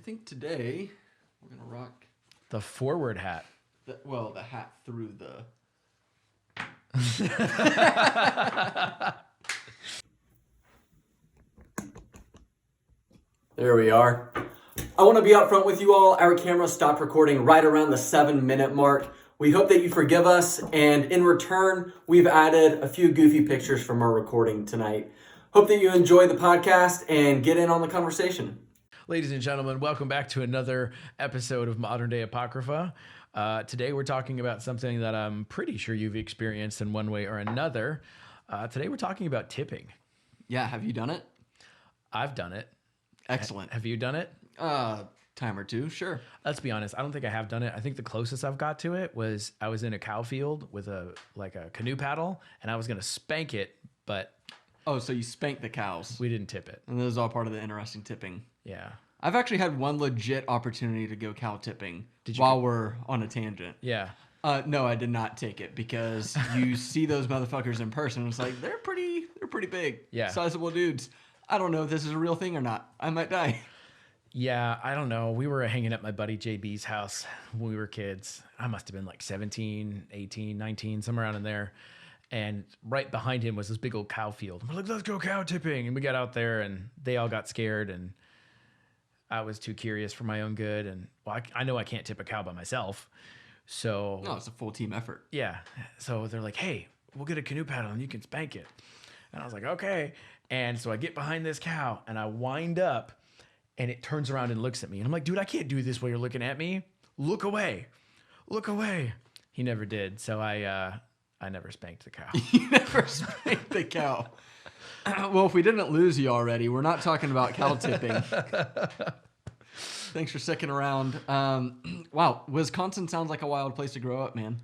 think today we're going to rock the forward hat. The hat through the... There we are. I want to be up front with you all. Our camera stopped recording right around the 7-minute mark. We hope that you forgive us, and in return, we've added a few goofy pictures from our recording tonight. Hope that you enjoy the podcast and get in on the conversation. Ladies and gentlemen, welcome back to another episode of Modern Day Apocrypha. Today we're talking about something that I'm pretty sure you've experienced in one way or another. Today we're talking about tipping. Yeah, have you done it? I've done it. Excellent. Have you done it? Time or two, sure. Let's be honest. I don't think I have done it. I think the closest I've got to it was I was in a cow field with a canoe paddle, and I was going to spank it, but... Oh, so you spanked the cows. We didn't tip it. And this is all part of the interesting tipping. Yeah. I've actually had one legit opportunity to go cow tipping while we're on a tangent. Yeah. No, I did not take it because you see those motherfuckers in person. And it's like, they're pretty big. Yeah. Sizable dudes. I don't know if this is a real thing or not. I might die. Yeah, I don't know. We were hanging at my buddy JB's house when we were kids. I must have been like 17, 18, 19, somewhere around in there. And right behind him was this big old cow field. We're like, let's go cow tipping. And we got out there and they all got scared. And I was too curious for my own good. And well, I know I can't tip a cow by myself. So no, it's a full team effort. Yeah. So they're like, hey, we'll get a canoe paddle and you can spank it. And I was like, okay. And so I get behind this cow and I wind up and it turns around and looks at me. And I'm like, dude, I can't do this while you're looking at me. Look away. Look away. He never did. So I never spanked the cow. You never spanked the cow. Well, if we didn't lose you already, we're not talking about cow tipping. Thanks for sticking around. Wow, Wisconsin sounds like a wild place to grow up, man.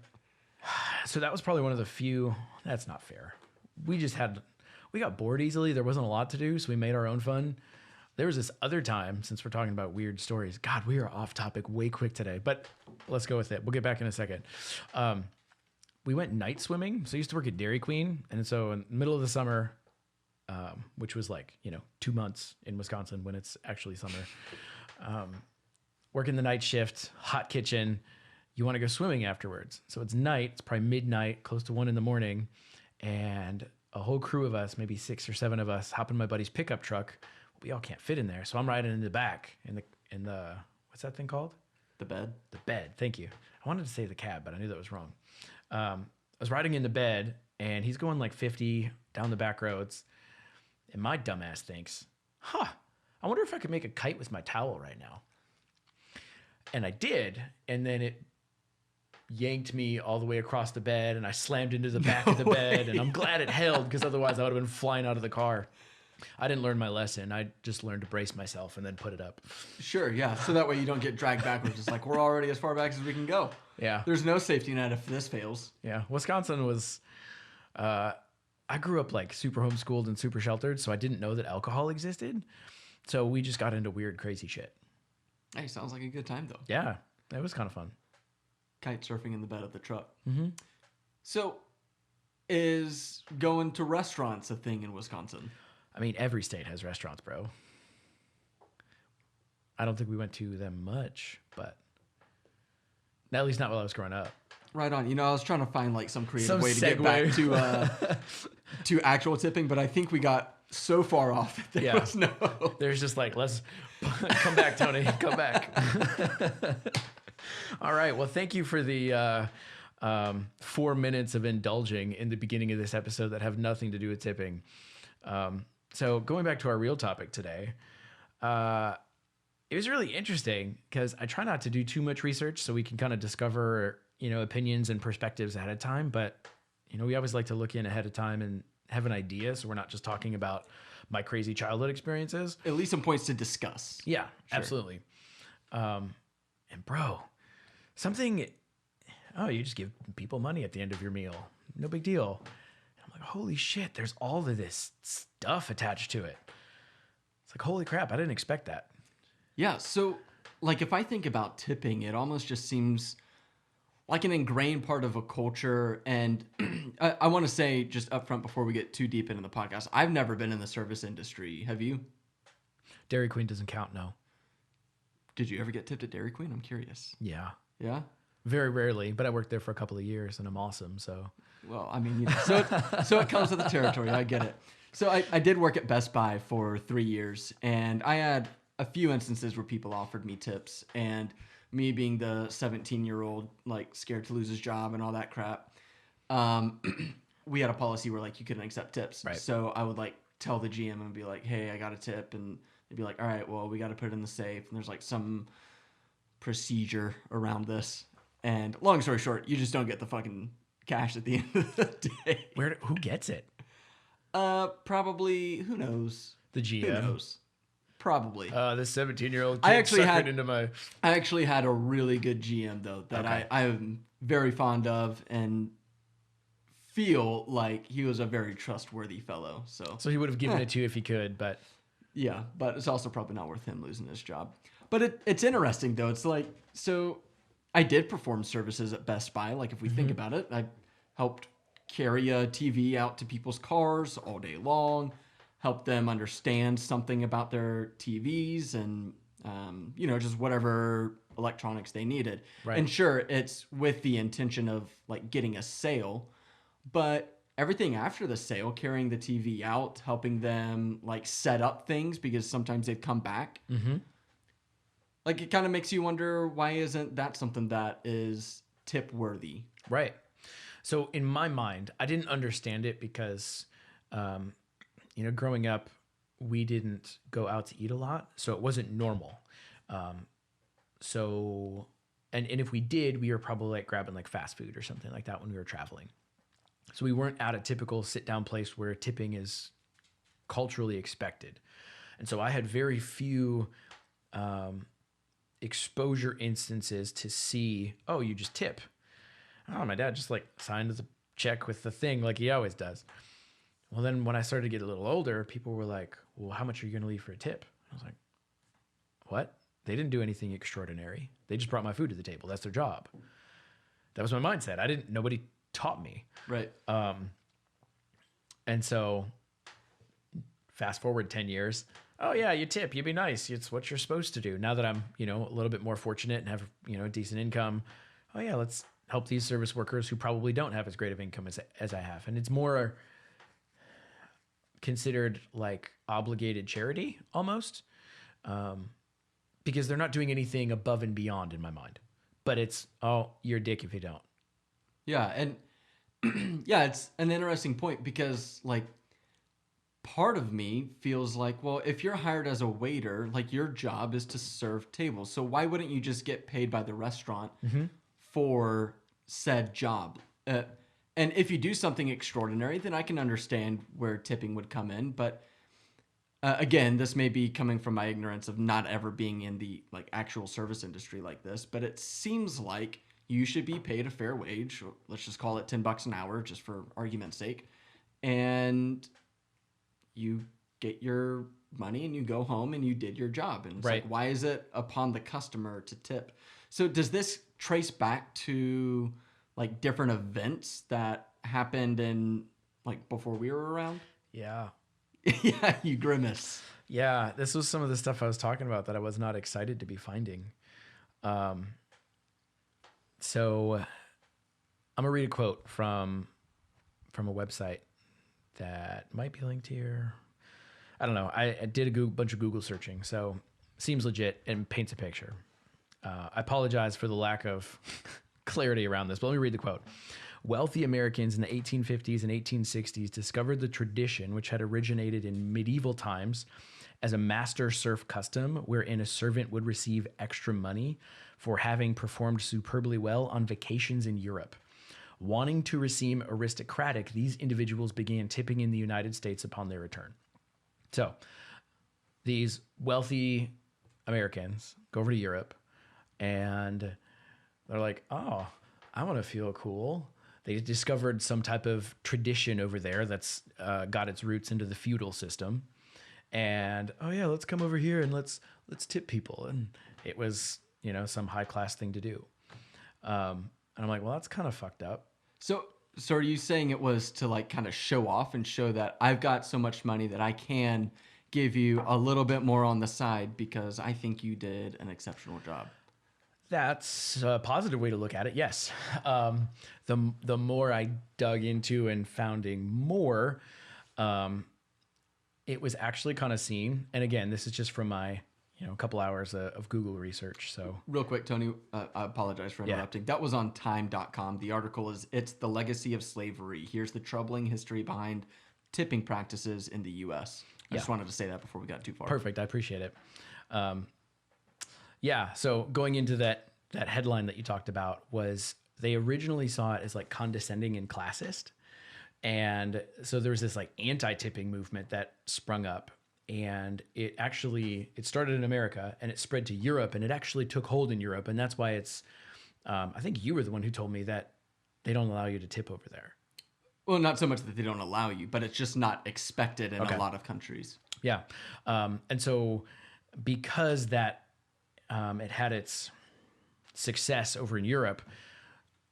So that was probably one of the few. That's not fair. We got bored easily. There wasn't a lot to do, so we made our own fun. There was this other time, since we're talking about weird stories. God, we are off topic way quick today, but let's go with it. We'll get back in a second. We went night swimming. So I used to work at Dairy Queen. And so in the middle of the summer, which was 2 months in Wisconsin when it's actually summer, working the night shift, hot kitchen, you want to go swimming afterwards. So it's night, it's probably midnight, close to 1 a.m. And a whole crew of us, maybe 6 or 7 of us, hop in my buddy's pickup truck. We all can't fit in there. So I'm riding in the back in the what's that thing called? The bed. The bed. Thank you. I wanted to say the cab, but I knew that was wrong. I was riding in the bed and he's going like 50 down the back roads. And my dumbass thinks, I wonder if I could make a kite with my towel right now. And I did. And then it yanked me all the way across the bed and I slammed into the back of the bed. And I'm glad it held because otherwise I would have been flying out of the car. I didn't learn my lesson. I just learned to brace myself and then put it up. Sure, yeah. So that way you don't get dragged backwards. It's like, we're already as far back as we can go. Yeah. There's no safety net if this fails. Yeah. Wisconsin was, I grew up like super homeschooled and super sheltered, so I didn't know that alcohol existed. So we just got into weird, crazy shit. Hey, sounds like a good time though. Yeah. It was kind of fun. Kite surfing in the bed of the truck. Mm-hmm. So is going to restaurants a thing in Wisconsin? I mean, every state has restaurants, bro. I don't think we went to them much, but at least not while I was growing up. Right on. You know, I was trying to find like some creative way to segue. get back to to actual tipping, but I think we got so far off that there was no. There's just like, let's come back, Tony. Come back. All right. Well, thank you for the 4 minutes of indulging in the beginning of this episode that have nothing to do with tipping. So going back to our real topic today, it was really interesting because I try not to do too much research so we can kind of discover, opinions and perspectives ahead of time. But, we always like to look in ahead of time and have an idea. So we're not just talking about my crazy childhood experiences. At least some points to discuss. Yeah, sure. Absolutely. And bro, you just give people money at the end of your meal. No big deal. I'm like, holy shit, there's all of this stuff attached to it. It's like, holy crap, I didn't expect that. Yeah, so like if I think about tipping, it almost just seems like an ingrained part of a culture. And I want to say just up front before we get too deep into the podcast, I've never been in the service industry. Have you? Dairy Queen doesn't count, no. Did you ever get tipped at Dairy Queen? I'm curious. Yeah. Yeah? Very rarely, but I worked there for a couple of years and I'm awesome. So, Well, I mean, so it comes with the territory. I get it. So I did work at Best Buy for 3 years, and I had a few instances where people offered me tips, and me being the 17-year-old, like scared to lose his job and all that crap, we had a policy where like you couldn't accept tips. Right. So I would like tell the GM and be like, hey, I got a tip, and they'd be like, all right, well, we got to put it in the safe, and there's like some procedure around this. And long story short, you just don't get the fucking cash at the end of the day. who gets it? Probably, who knows? The GM. Who knows? Probably. This 17-year-old kid I actually suckered into my... I actually had a really good GM though that Okay. I'm very fond of and feel like he was a very trustworthy fellow. So he would have given it to you if he could, but yeah, but it's also probably not worth him losing his job. But it's interesting though. It's like, so I did perform services at Best Buy. Like if we think about it, I helped carry a TV out to people's cars all day long, help them understand something about their TVs and, just whatever electronics they needed. Right. And sure, it's with the intention of like getting a sale, but everything after the sale, carrying the TV out, helping them like set up things because sometimes they'd come back. Like it kind of makes you wonder, why isn't that something that is tip worthy? right. So in my mind, I didn't understand it because, growing up, we didn't go out to eat a lot, so it wasn't normal. And if we did, we were probably like grabbing like fast food or something like that when we were traveling. So we weren't at a typical sit down place where tipping is culturally expected. And so I had very few exposure instances to see, oh, you just tip. Oh, my dad just like signed the check with the thing like he always does. Well, then when I started to get a little older, people were like, well, how much are you going to leave for a tip? I was like, what? They didn't do anything extraordinary. They just brought my food to the table. That's their job. That was my mindset. Nobody taught me. Right. And so fast forward 10 years. Oh yeah, you tip, you be nice. It's what you're supposed to do. Now that I'm, a little bit more fortunate and have, a decent income. Oh yeah, let's help these service workers who probably don't have as great of income as I have. And it's more considered like obligated charity almost, because they're not doing anything above and beyond in my mind. But it's, oh, you're a dick if you don't. Yeah, and yeah, it's an interesting point because like part of me feels like, well, if you're hired as a waiter, like your job is to serve tables. So why wouldn't you just get paid by the restaurant for said job? And if you do something extraordinary, then I can understand where tipping would come in. But again, this may be coming from my ignorance of not ever being in the like actual service industry like this, but it seems like you should be paid a fair wage. Let's just call it $10 an hour, just for argument's sake. And you get your money and you go home and you did your job. And it's Right. like, why is it upon the customer to tip? So does this trace back to like different events that happened in like before we were around? Yeah. Yeah, you grimace. Yeah, this was some of the stuff I was talking about that I was not excited to be finding. So I'm gonna read a quote from a website that might be linked here. I don't know. I did a bunch of Google searching, so seems legit and paints a picture. I apologize for the lack of clarity around this, but let me read the quote. Wealthy Americans in the 1850s and 1860s discovered the tradition, which had originated in medieval times as a master serf custom, wherein a servant would receive extra money for having performed superbly well on vacations in Europe. Wanting to seem aristocratic, these individuals began tipping in the United States upon their return. So these wealthy Americans go over to Europe and they're like, oh, I want to feel cool. They discovered some type of tradition over there that's got its roots into the feudal system. And, oh yeah, let's come over here and let's tip people. And it was, some high class thing to do. And I'm like, well, that's kind of fucked up. So are you saying it was to like kind of show off and show that I've got so much money that I can give you a little bit more on the side because I think you did an exceptional job. That's a positive way to look at it. Yes. The more I dug into and founding more, it was actually kind of seen. And again, this is just from my, a couple hours of Google research. So real quick, Tony, I apologize for interrupting. That was on time.com. The article is, "It's the Legacy of Slavery. Here's the troubling history behind tipping practices in the U.S." I just wanted to say that before we got too far. Perfect. I appreciate it. So going into that headline that you talked about was they originally saw it as like condescending and classist. And so there was this like anti-tipping movement that sprung up, and it started in America and it spread to Europe, and it actually took hold in Europe. And that's why it's, I think you were the one who told me that they don't allow you to tip over there. Well, not so much that they don't allow you, but it's just not expected in a lot of countries. Yeah. And so because that, it had its success over in Europe,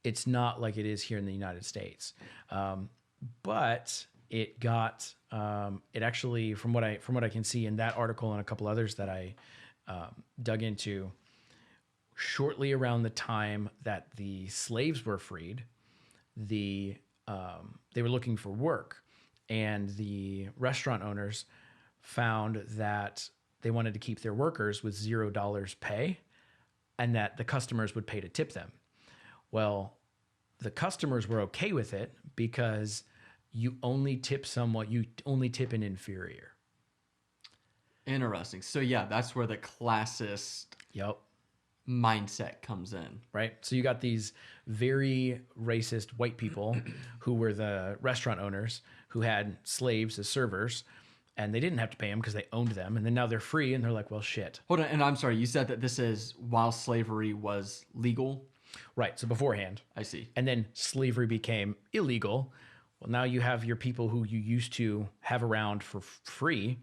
it's not like it is here in the United States. But it got, it actually, from what I can see in that article and a couple others that I dug into, shortly around the time that the slaves were freed, they were looking for work, and the restaurant owners found that they wanted to keep their workers with $0 pay, and that the customers would pay to tip them. Well, the customers were okay with it because you only tip an inferior. Interesting. So yeah, that's where the classist mindset comes in. Right. So you got these very racist white people who were the restaurant owners who had slaves as servers, and they didn't have to pay them because they owned them. And then now they're free, and they're like, well, shit. Hold on. And I'm sorry, you said that this is while slavery was legal? Right. So beforehand. I see. And then slavery became illegal. Well, now you have your people who you used to have around for free.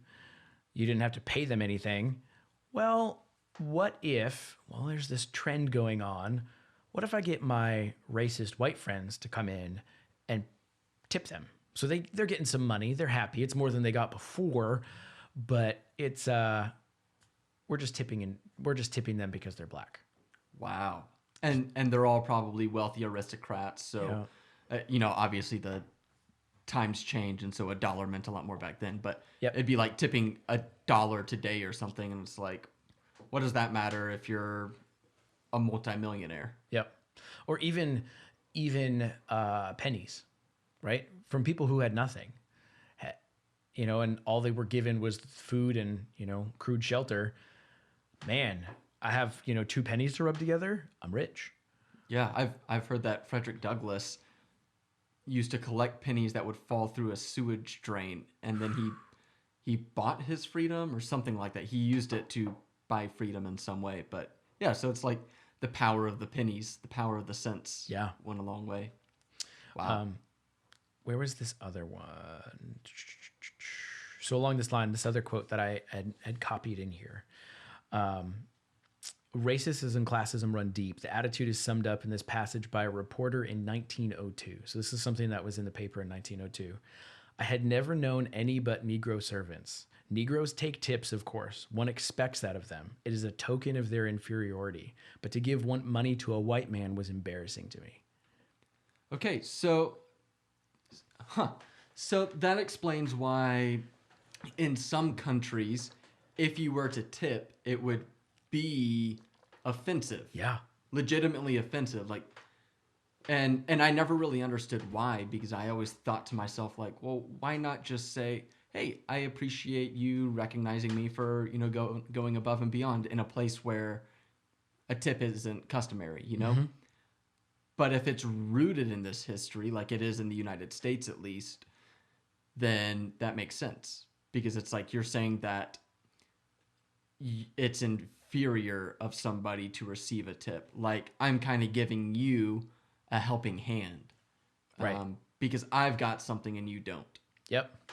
You didn't have to pay them anything. Well, what if, there's this trend going on. What if I get my racist white friends to come in and tip them? So they're getting some money. They're happy. It's more than they got before, but it's, we're just tipping them because they're black. Wow. And they're all probably wealthy aristocrats. So, obviously the times change, and so $1 meant a lot more back then. But it'd be like tipping $1 today or something, and it's like, what does that matter if you're a multimillionaire? Yep. Or even pennies, right? From people who had nothing, and all they were given was food and crude shelter. Man, I have 2 pennies to rub together. I'm rich. Yeah, I've heard that Frederick Douglass used to collect pennies that would fall through a sewage drain, and then he bought his freedom or something like that. He used it to buy freedom in some way. But yeah, so it's like the power of the pennies, the power of the cents. Went a long way. Wow. Where was this other one? So along this line, this other quote that I had copied in here. Racism and classism run deep. The attitude is summed up in this passage by a reporter in 1902. So this is something that was in the paper in 1902. I had never known any but Negro servants. Negroes take tips, of course. One expects that of them. It is a token of their inferiority. But to give money to a white man was embarrassing to me. Okay, so that explains why in some countries, if you were to tip, it would be offensive. Yeah. Legitimately offensive. Like, and I never really understood why, because I always thought to myself, like, well, why not just say, hey, I appreciate you recognizing me for, going above and beyond in a place where a tip isn't customary, Mm-hmm. But if it's rooted in this history, like it is in the United States at least, then that makes sense. Because it's like you're saying that it's inferior of somebody to receive a tip. Like, I'm kind of giving you a helping hand. Right. Because I've got something and you don't. Yep.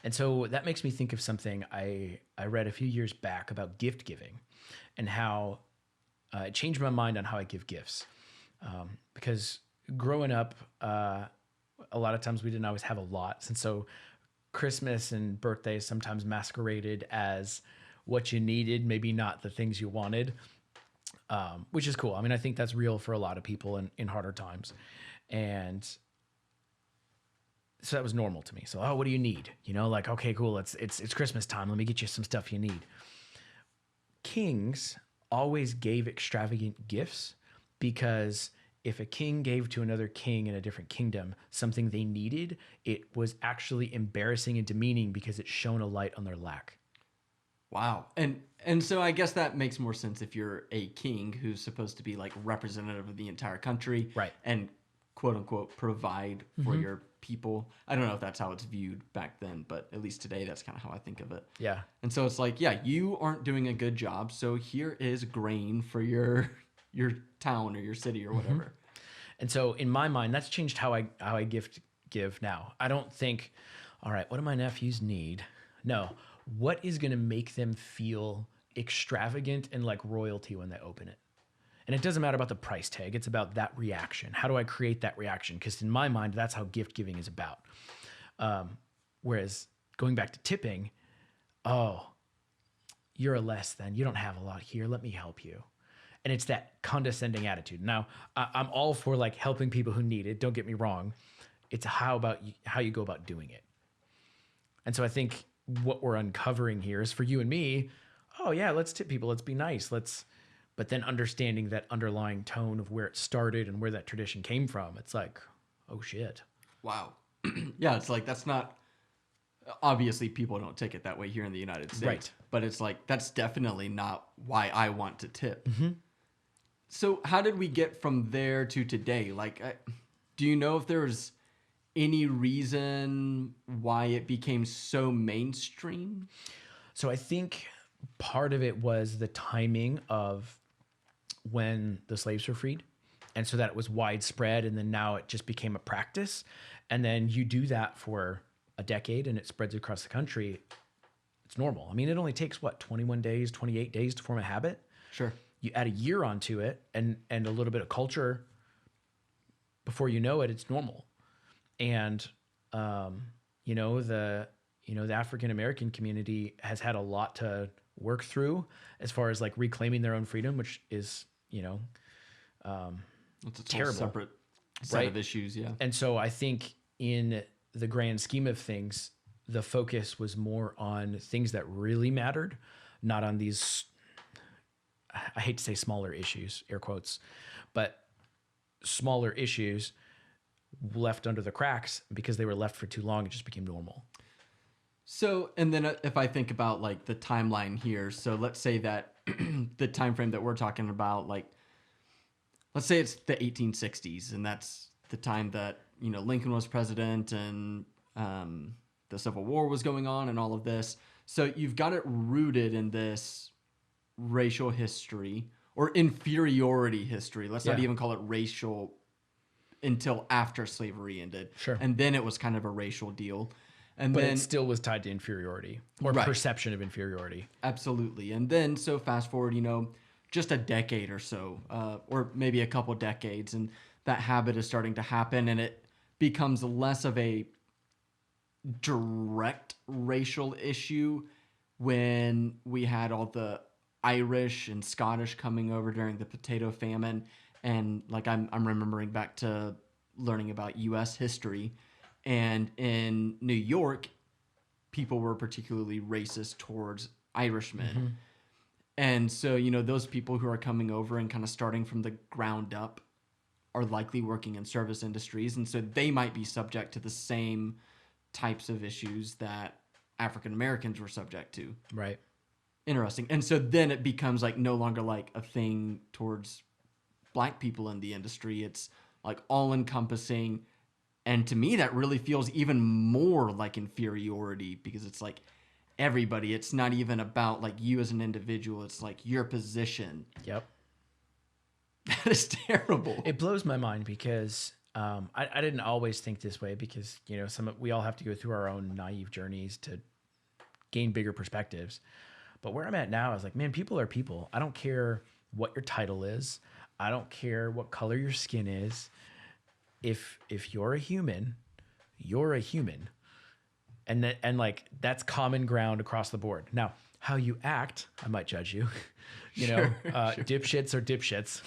And so that makes me think of something I read a few years back about gift giving and how it changed my mind on how I give gifts. Because growing up, a lot of times we didn't always have a lot. And so Christmas and birthdays sometimes masqueraded as what you needed, maybe not the things you wanted, which is cool. I mean, I think that's real for a lot of people in harder times. And so that was normal to me. So, oh, what do you need? You know, like, okay, cool. It's Christmas time. Let me get you some stuff you need. Kings always gave extravagant gifts because if a king gave to another king in a different kingdom something they needed, it was actually embarrassing and demeaning because it shone a light on their lack. Wow. And so I guess that makes more sense if you're a king who's supposed to be like representative of the entire country. Right. And quote unquote provide for your people. I don't know if that's how it's viewed back then, but at least today that's kind of how I think of it. Yeah. And so it's like, yeah, you aren't doing a good job, so here is grain for your town or your city or whatever. And so in my mind, that's changed how I give now. I don't think, all right, what do my nephews need? No. What is going to make them feel extravagant and like royalty when they open it? And it doesn't matter about the price tag. It's about that reaction. How do I create that reaction? Because in my mind, that's how gift giving is about. Whereas going back to tipping, oh, you're a less than. You don't have a lot here. Let me help you. And it's that condescending attitude. Now, I'm all for like helping people who need it. Don't get me wrong. It's how you go about doing it. And so I think what we're uncovering here is for you and me. Oh yeah, let's tip people. Let's be nice. But then understanding that underlying tone of where it started and where that tradition came from, it's like, oh shit. Wow. Yeah, it's like that's not, obviously people don't take it that way here in the United States. Right. But it's like, that's definitely not why I want to tip. So how did we get from there to today? Like, do you know if there's any reason why it became so mainstream? So I think part of it was the timing of when the slaves were freed. And so that it was widespread. And then now it just became a practice. And then you do that for a decade and it spreads across the country. It's normal. I mean, it only takes 21 days, 28 days to form a habit. Sure. You add a year onto it and a little bit of culture. Before you know it, it's normal. And, the African-American community has had a lot to work through as far as like reclaiming their own freedom, which is, It's a terrible. separate set of issues. Yeah. And so I think in the grand scheme of things, the focus was more on things that really mattered, not on these, I hate to say smaller issues, air quotes, but smaller issues left under the cracks because they were left for too long. It just became normal. So, and then if I think about like the timeline here, so let's say that the time frame that we're talking about, like, let's say it's the 1860s, and that's the time that, Lincoln was president and the Civil War was going on and all of this. So you've got it rooted in this racial history or inferiority history. Let's not even call it racial until after slavery ended. Sure. And then it was kind of a racial deal. And But then it still was tied to inferiority or perception of inferiority. Absolutely. And then, so fast forward, just a decade or so, or maybe a couple decades, and that habit is starting to happen, and it becomes less of a direct racial issue when we had all the Irish and Scottish coming over during the potato famine. And like I'm remembering back to learning about U.S. history, and in New York, people were particularly racist towards Irishmen. And so, those people who are coming over and kind of starting from the ground up are likely working in service industries. And so they might be subject to the same types of issues that African Americans were subject to. Right. Interesting. And so then it becomes like no longer like a thing towards Black people in the industry. It's like all encompassing. And to me, that really feels even more like inferiority because it's like everybody. It's not even about like you as an individual. It's like your position. Yep. That is terrible. It blows my mind because I didn't always think this way because, we all have to go through our own naive journeys to gain bigger perspectives. But where I'm at now is like, man, people are people. I don't care what your title is. I don't care what color your skin is. If you're a human, you're a human. and like that's common ground across the board. Now, how you act, I might judge you. Dipshits are dipshits.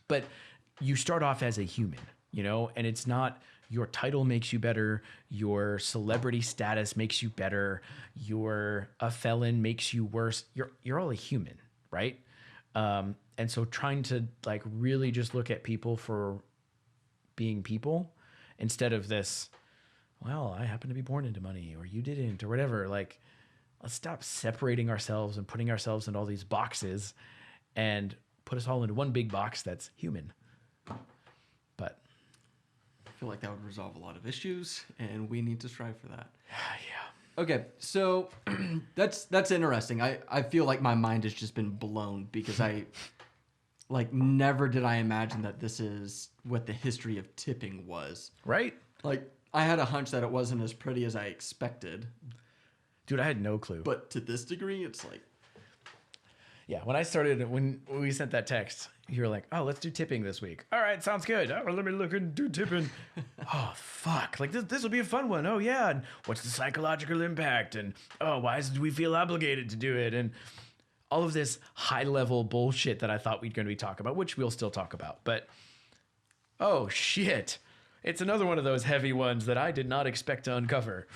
But you start off as a human, and it's not your title makes you better, your celebrity status makes you better, you're a felon makes you worse. You're all a human, right? And so trying to like really just look at people for being people instead of this, well, I happen to be born into money or you didn't or whatever. Like, let's stop separating ourselves and putting ourselves in all these boxes and put us all into one big box that's human. But I feel like that would resolve a lot of issues, and we need to strive for that. yeah. Okay, so that's interesting. I feel like my mind has just been blown because I never did I imagine that this is what the history of tipping was. Right? Like, I had a hunch that it wasn't as pretty as I expected. Dude, I had no clue. But to this degree, it's like... Yeah, when we sent that text, you were like, oh, let's do tipping this week. All right, sounds good. Oh, let me look and do tipping. Oh, fuck. Like, this will be a fun one. Oh, yeah. And what's the psychological impact? And, oh, why do we feel obligated to do it? And all of this high-level bullshit that I thought we'd going to be talking about, which we'll still talk about. But, oh, shit. It's another one of those heavy ones that I did not expect to uncover.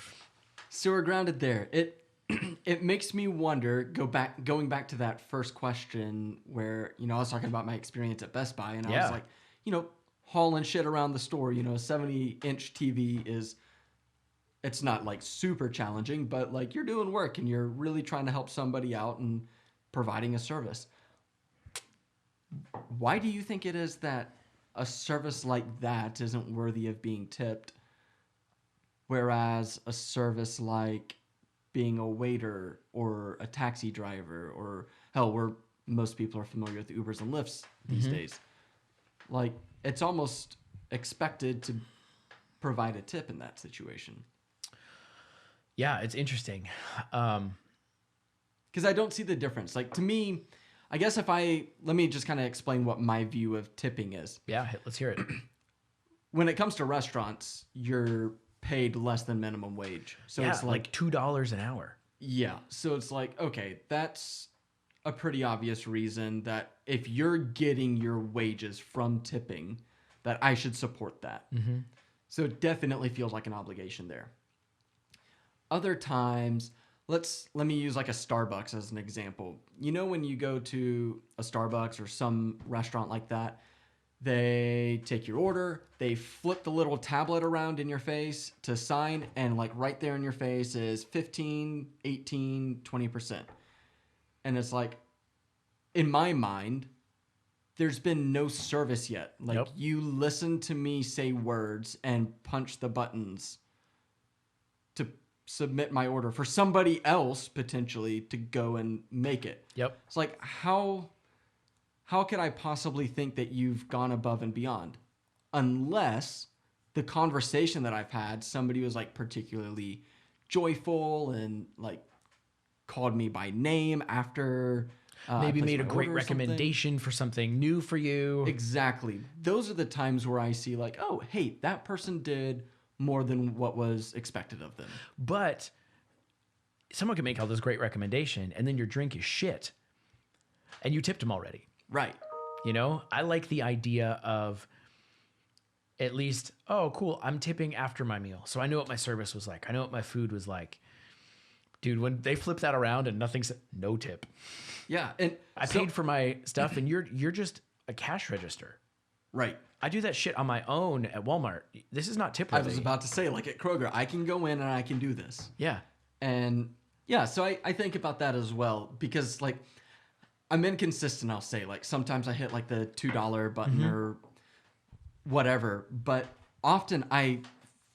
So we're grounded there. It makes me wonder, going back to that first question where, I was talking about my experience at Best Buy, and I was like, hauling shit around the store, a 70-inch TV it's not like super challenging, but like you're doing work and you're really trying to help somebody out and providing a service. Why do you think it is that a service like that isn't worthy of being tipped, whereas a service like being a waiter or a taxi driver, or hell, where most people are familiar with Ubers and Lyfts these days, like it's almost expected to provide a tip in that situation? Yeah, it's interesting. Because I don't see the difference. Like, to me, I guess let me just kind of explain what my view of tipping is. Yeah, let's hear it. When it comes to restaurants, you're paid less than minimum wage. So yeah, it's like $2 an hour. Yeah. So it's like, okay, that's a pretty obvious reason that if you're getting your wages from tipping, that I should support that. Mm-hmm. So it definitely feels like an obligation there. Other times, let me use like a Starbucks as an example. When you go to a Starbucks or some restaurant like that, they take your order, they flip the little tablet around in your face to sign, and like right there in your face is 15, 18, 20%. And it's like, in my mind, there's been no service yet. Like, Nope. You listen to me say words and punch the buttons to submit my order for somebody else potentially to go and make it. Yep. It's like, how could I possibly think that you've gone above and beyond? Unless the conversation that I've had, somebody was like particularly joyful and like called me by name after maybe I placed made a my great order or something. recommendation for something new for you. Exactly. Those are the times where I see like, oh, hey, that person did more than what was expected of them. But someone can make all this great recommendation and then your drink is shit and you tipped them already. Right. I like the idea of at least, oh, cool, I'm tipping after my meal. So I know what my service was like. I know what my food was like. Dude, when they flip that around and nothing's no tip. Yeah. And I paid for my stuff and you're just a cash register. Right. I do that shit on my own at Walmart. This is not tip worthy. I was about to say, like at Kroger, I can go in and I can do this. Yeah. And yeah, so I think about that as well, because like I'm inconsistent, I'll say. Like sometimes I hit like the $2 button or whatever, but often I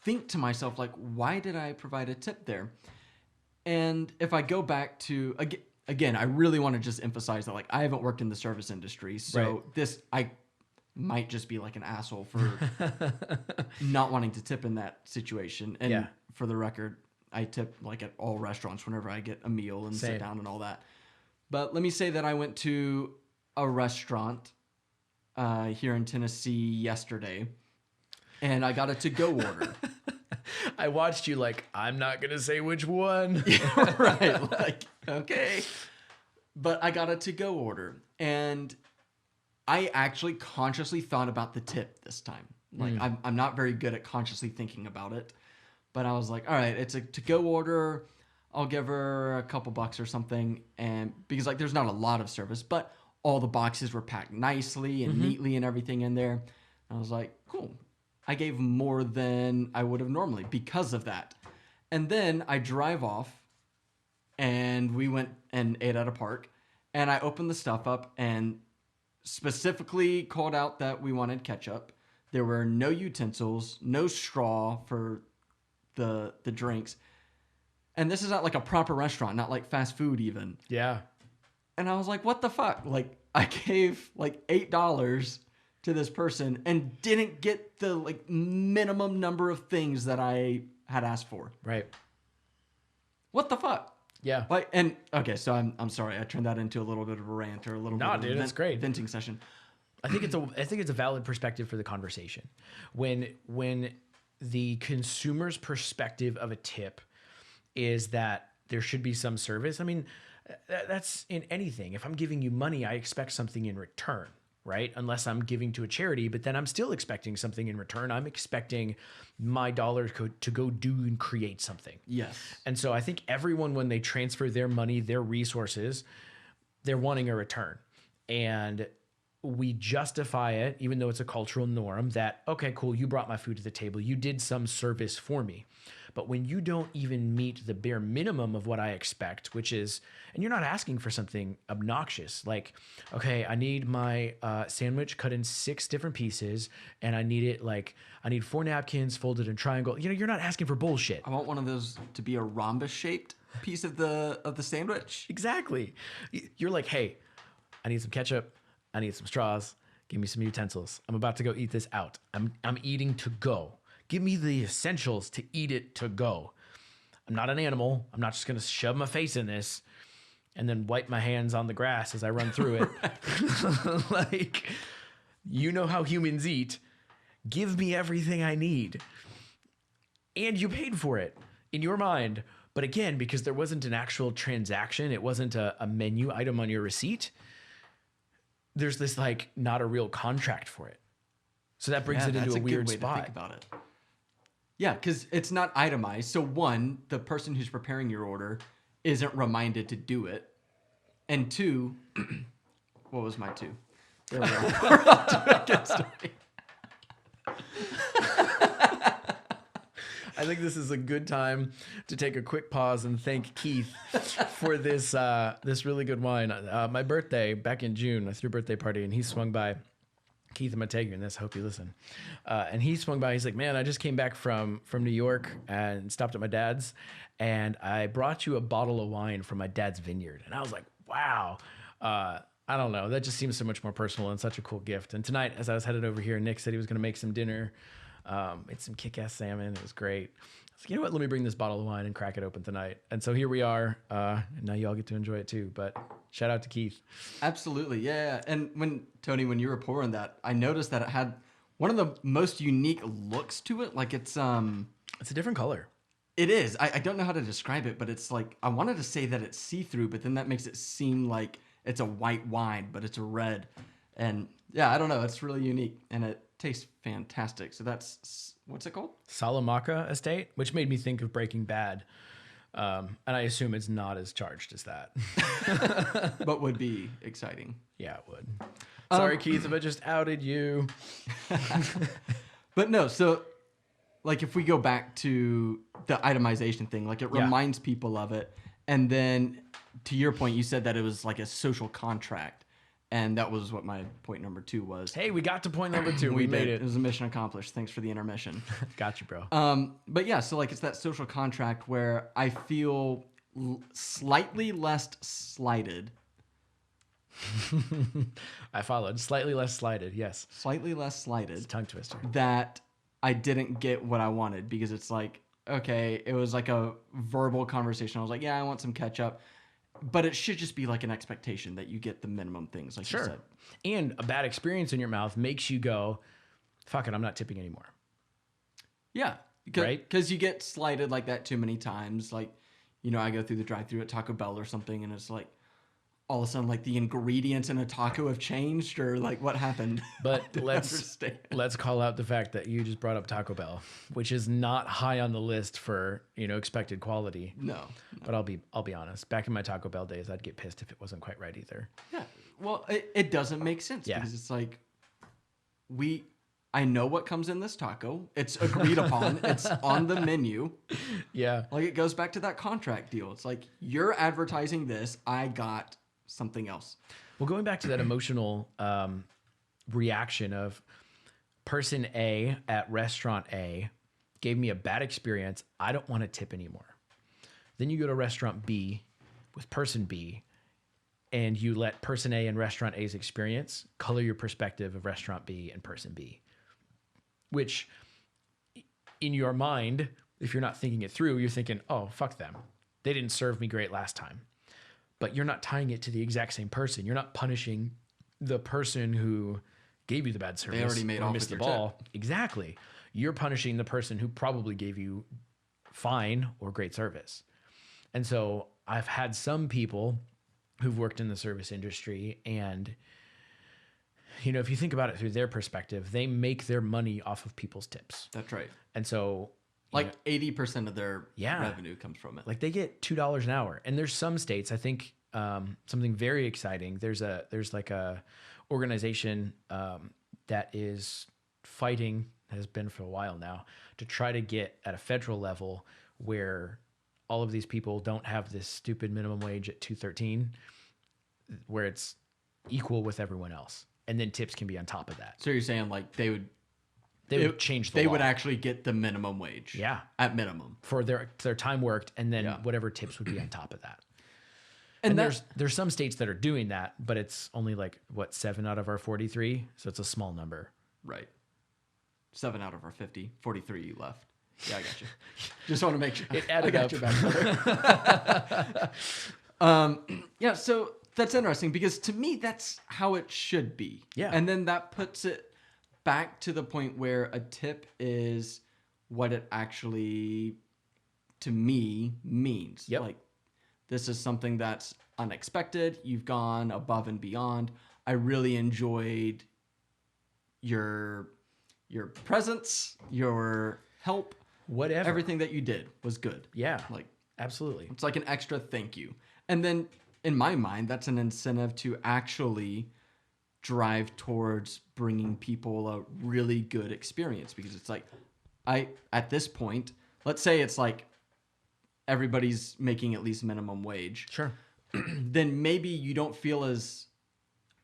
think to myself, like, why did I provide a tip there? And if I go back to, again, I really want to just emphasize that like I haven't worked in the service industry, so I might just be like an asshole for not wanting to tip in that situation. And for the record, I tip like at all restaurants whenever I get a meal and sit down and all that. But let me say that I went to a restaurant here in Tennessee yesterday, and I got a to-go order. I watched you like, I'm not going to say which one. Right. Like, okay. But I got a to-go order, and I actually consciously thought about the tip this time. Like, I'm not very good at consciously thinking about it, but I was like, all right, it's a to-go order. I'll give her a couple bucks or something, and because like there's not a lot of service, but all the boxes were packed nicely and neatly and everything in there. I was like, cool. I gave more than I would have normally because of that. And then I drive off, and we went and ate at a park, and I opened the stuff up and specifically called out that we wanted ketchup. There were no utensils, no straw for the drinks. And this is not like a proper restaurant, not like fast food even. Yeah. And I was like, what the fuck? Like, I gave like $8 to this person and didn't get the like minimum number of things that I had asked for. Right. What the fuck? Yeah. Like, and okay, so I'm sorry, I turned that into a little bit of a rant or a little bit of dude, it's great. venting session. I think it's a valid perspective for the conversation. When the consumer's perspective of a tip is that there should be some service. I mean, that's in anything. If I'm giving you money, I expect something in return, right? Unless I'm giving to a charity, but then I'm still expecting something in return. I'm expecting my dollar to go do and create something. Yes. And so I think everyone, when they transfer their money, their resources, they're wanting a return. And we justify it, even though it's a cultural norm, that, okay, cool, you brought my food to the table. You did some service for me. But when you don't even meet the bare minimum of what I expect, which is, and you're not asking for something obnoxious, like, okay, I need my sandwich cut in 6 different pieces, and I need 4 napkins folded in triangle. You know, you're not asking for bullshit. I want one of those to be a rhombus shaped piece of the sandwich. Exactly. You're like, hey, I need some ketchup. I need some straws. Give me some utensils. I'm about to go eat this out. I'm eating to go. Give me the essentials to eat it to go. I'm not an animal. I'm not just going to shove my face in this and then wipe my hands on the grass as I run through it. Like, you know how humans eat. Give me everything I need. And you paid for it in your mind. But again, because there wasn't an actual transaction, it wasn't a menu item on your receipt, there's this like not a real contract for it. So that brings it into a weird spot. To think about it. Yeah, because it's not itemized. So one, the person who's preparing your order isn't reminded to do it. And 2, what was my 2? There we go. We're off to a good story. I think this is a good time to take a quick pause and thank Keith for this really good wine. My birthday back in June, I threw a birthday party, and he swung by. Keith, I'm gonna tag you in this. I hope you listen. And he swung by. He's like, man, I just came back from New York and stopped at my dad's, and I brought you a bottle of wine from my dad's vineyard. And I was like, wow. I don't know. That just seems so much more personal and such a cool gift. And tonight, as I was headed over here, Nick said he was gonna make some dinner. Made some kick-ass salmon. It was great. I was like, you know what? Let me bring this bottle of wine and crack it open tonight. And so here we are. And now you all get to enjoy it too. But shout out to Keith. Absolutely. Yeah. And when you were pouring that, I noticed that it had one of the most unique looks to it. Like it's a different color. It is. I don't know how to describe it, but it's like, I wanted to say that it's see-through, but then that makes it seem like it's a white wine, but it's a red. And yeah, I don't know. It's really unique, and it tastes fantastic. So that's, what's it called? 𝗟𝗶𝘀𝗁𝗁 Estate, which made me think of Breaking Bad. And I assume it's not as charged as that. But would be exciting. Yeah, it would. Sorry, Keith, if I just outed you. But no, so like if we go back to the itemization thing, like it reminds people of it. And then to your point, you said that it was like a social contract. And that was what my point number 2 was. Hey, we got to point number 2. We made it. It was a mission accomplished. Thanks for the intermission. Got you, bro. But yeah, so like it's that social contract where I feel slightly less slighted. I followed. Slightly less slighted, yes. Slightly less slighted. It's a tongue twister. That I didn't get what I wanted, because it's like, okay, it was like a verbal conversation. I was like, yeah, I want some ketchup. But it should just be like an expectation that you get the minimum things, like you said. And a bad experience in your mouth makes you go, fuck it, I'm not tipping anymore. Yeah, right? Because you get slighted like that too many times. Like, you know, I go through the drive-thru at Taco Bell or something, and it's like, all of a sudden, like the ingredients in a taco have changed, or like what happened? But I don't understand. let's call out the fact that you just brought up Taco Bell, which is not high on the list for, you know, expected quality. No. But I'll be honest. Back in my Taco Bell days, I'd get pissed if it wasn't quite right either. Yeah. Well, it doesn't make sense Yeah. because it's like I know what comes in this taco. It's agreed upon. It's on the menu. Yeah. Like it goes back to that contract deal. It's like you're advertising this. I got something else. Well, going back to that emotional reaction of person A at restaurant A gave me a bad experience. I don't want to tip anymore. Then you go to restaurant B with person B, and you let person A and restaurant A's experience color your perspective of restaurant B and person B, which in your mind, if you're not thinking it through, you're thinking, oh, fuck them. They didn't serve me great last time. But you're not tying it to the exact same person. You're not punishing the person who gave you the bad service. They already made or off missed with the their ball. Exactly. You're punishing the person who probably gave you fine or great service. And so I've had some people who've worked in the service industry, and you know, if you think about it through their perspective, they make their money off of people's tips. That's right. And so Like 80% of their Yeah. revenue comes from it. like they get $2 an hour, and there's some states, I think, something very exciting. There's like a organization that is fighting, has been for a while now, to try to get at a federal level where all of these people don't have this stupid minimum wage at $2.13, where it's equal with everyone else, and then tips can be on top of that. So you're saying like they would change the they law. would actually get the minimum wage. Yeah. At minimum. For their time worked, and then Yeah. whatever tips would be on top of that. And And that's there's some states that are doing that, but it's only like, what, 7 out of our 43? So it's a small number. right. 7 out of our 50, 43 you left. Yeah, I got you. Just want to make sure. It added I got up. you back there. Yeah, so that's interesting because to me, that's how it should be. Yeah. And then that puts it back to the point where a tip is what it actually, to me, means. Yep. Like, this is something that's unexpected. You've gone above and beyond. I really enjoyed your presence, your help. Whatever. Everything that you did was good. Yeah. Like, Absolutely. it's like an extra thank you. And then in my mind, that's an incentive to actually drive towards bringing people a really good experience, because it's like, at this point, let's say it's like everybody's making at least minimum wage. Sure. Then maybe you don't feel as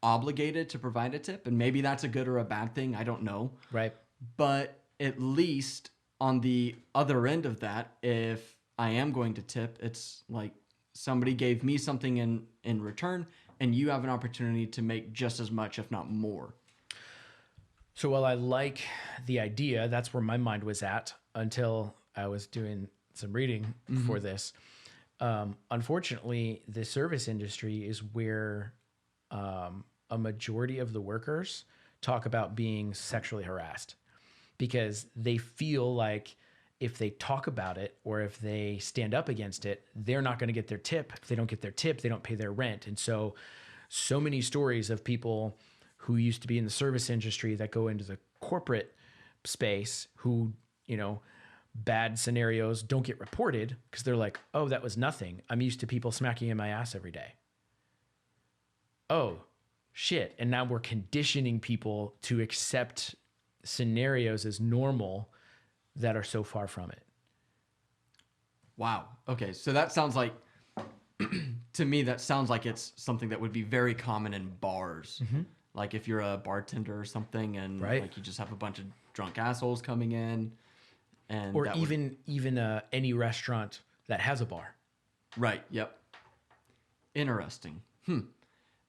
obligated to provide a tip, and maybe that's a good or a bad thing. I don't know. Right. But at least on the other end of that, if I am going to tip, it's like somebody gave me something in return, and you have an opportunity to make just as much, if not more. So while I like the idea, that's where my mind was at until I was doing some reading for this. Unfortunately, the service industry is where a majority of the workers talk about being sexually harassed, because they feel like if they talk about it or if they stand up against it, they're not going to get their tip. If they don't get their tip, they don't pay their rent. And so many stories of people who used to be in the service industry that go into the corporate space who, you know, bad scenarios don't get reported because they're like, oh, that was nothing. I'm used to people smacking in my ass every day. Oh, shit. And now we're conditioning people to accept scenarios as normal that are so far from it. Wow. Okay. So that sounds like, to me, that sounds like it's something that would be very common in bars. Like if you're a bartender or something, and Right. like you just have a bunch of drunk assholes coming in, and Or that would- even any restaurant that has a bar. Right. Yep. Interesting.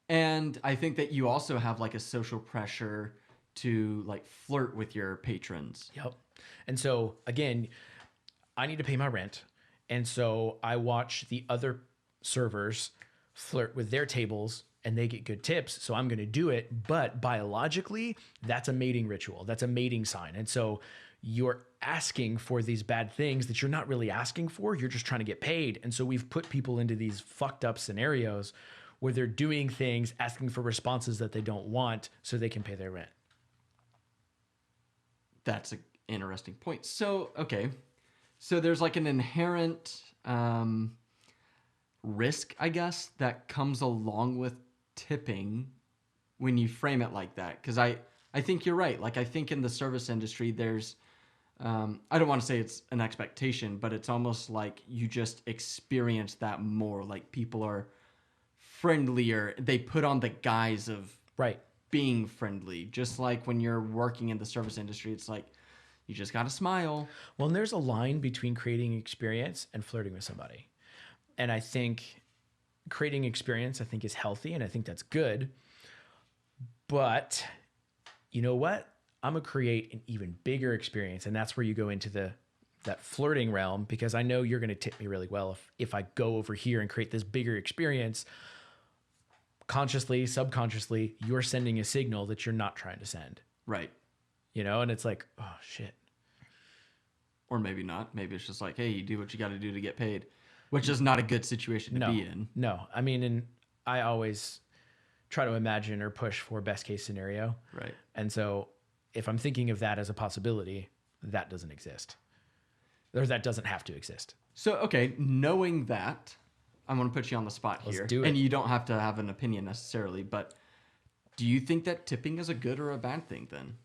And I think that you also have like a social pressure to like flirt with your patrons. Yep. And so again, I need to pay my rent. And so I watch the other servers flirt with their tables and they get good tips. So I'm going to do it. But biologically, that's a mating ritual. That's a mating sign. And so you're asking for these bad things that you're not really asking for. You're just trying to get paid. And so we've put people into these fucked up scenarios where they're doing things, asking for responses that they don't want so they can pay their rent. That's an interesting point. So, okay. So there's like an inherent risk, I guess, that comes along with tipping when you frame it like that. Because I think you're right. Like, I think in the service industry, there's, I don't want to say it's an expectation, but it's almost like you just experience that more. Like, people are friendlier. They put on the guise of Right. being friendly. Just like when you're working in the service industry, it's like, you just got to smile. Well, and there's a line between creating experience and flirting with somebody. And I think creating experience, I think, is healthy, and I think that's good. But you know what? I'm going to create an even bigger experience. And that's where you go into that flirting realm, because I know you're going to tip me really well if I go over here and create this bigger experience. Consciously, subconsciously, you're sending a signal that you're not trying to send. Right. You know, and it's like, oh, shit. Or maybe not. Maybe it's just like, hey, you do what you got to do to get paid, which is not a good situation to be in. No. I mean, and I always try to imagine or push for best case scenario. Right. And so if I'm thinking of that as a possibility, that doesn't exist. Or that doesn't have to exist. So, okay, knowing that, I'm going to put you on the spot here. Let's do it. And you don't have to have an opinion necessarily, but do you think that tipping is a good or a bad thing then?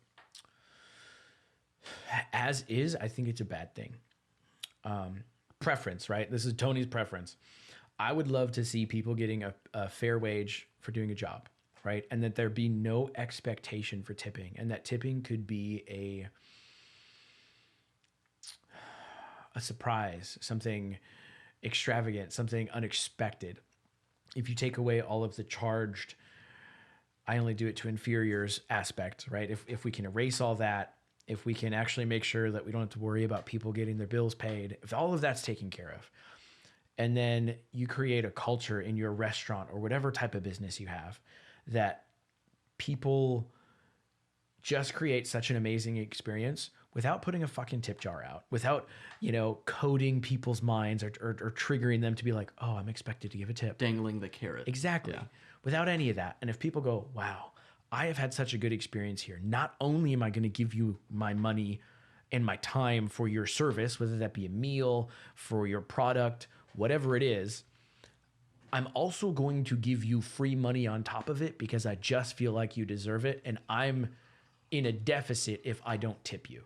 As is, I think it's a bad thing. Preference, right? This is Tony's preference. I would love to see people getting a fair wage for doing a job, right? And that there be no expectation for tipping, and that tipping could be a surprise, something extravagant, something unexpected. If you take away all of the charged, I only do it to inferiors aspect, right? If we can erase all that, if we can actually make sure that we don't have to worry about people getting their bills paid, if all of that's taken care of, and then you create a culture in your restaurant or whatever type of business you have that people just create such an amazing experience without putting a fucking tip jar out, without, coding people's minds or triggering them to be like, oh, I'm expected to give a tip. Dangling the carrot. Exactly. Yeah. Without any of that. And if people go, wow, I have had such a good experience here. Not only am I going to give you my money and my time for your service, whether that be a meal, for your product, whatever it is, I'm also going to give you free money on top of it because I just feel like you deserve it. And I'm in a deficit if I don't tip you.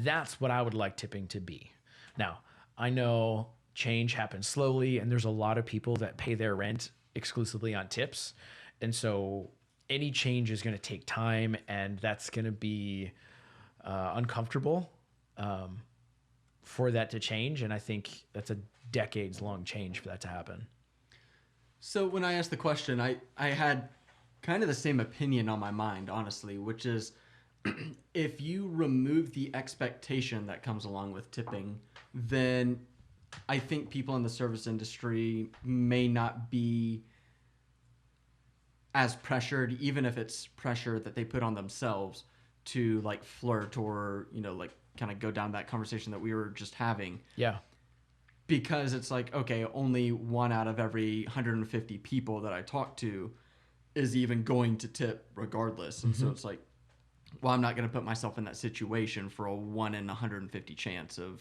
That's what I would like tipping to be. Now, I know change happens slowly, and there's a lot of people that pay their rent exclusively on tips. And so any change is going to take time, and that's going to be uncomfortable for that to change. And I think that's a decades-long change for that to happen. So when I asked the question, I had kind of the same opinion on my mind, honestly, which is if you remove the expectation that comes along with tipping, then I think people in the service industry may not be as pressured, even if it's pressure that they put on themselves to like flirt or, like kind of go down that conversation that we were just having. Yeah. Because it's like, okay, only 1 out of every 150 people that I talk to is even going to tip regardless. And so it's like, well, I'm not going to put myself in that situation for a 1 in 150 chance of,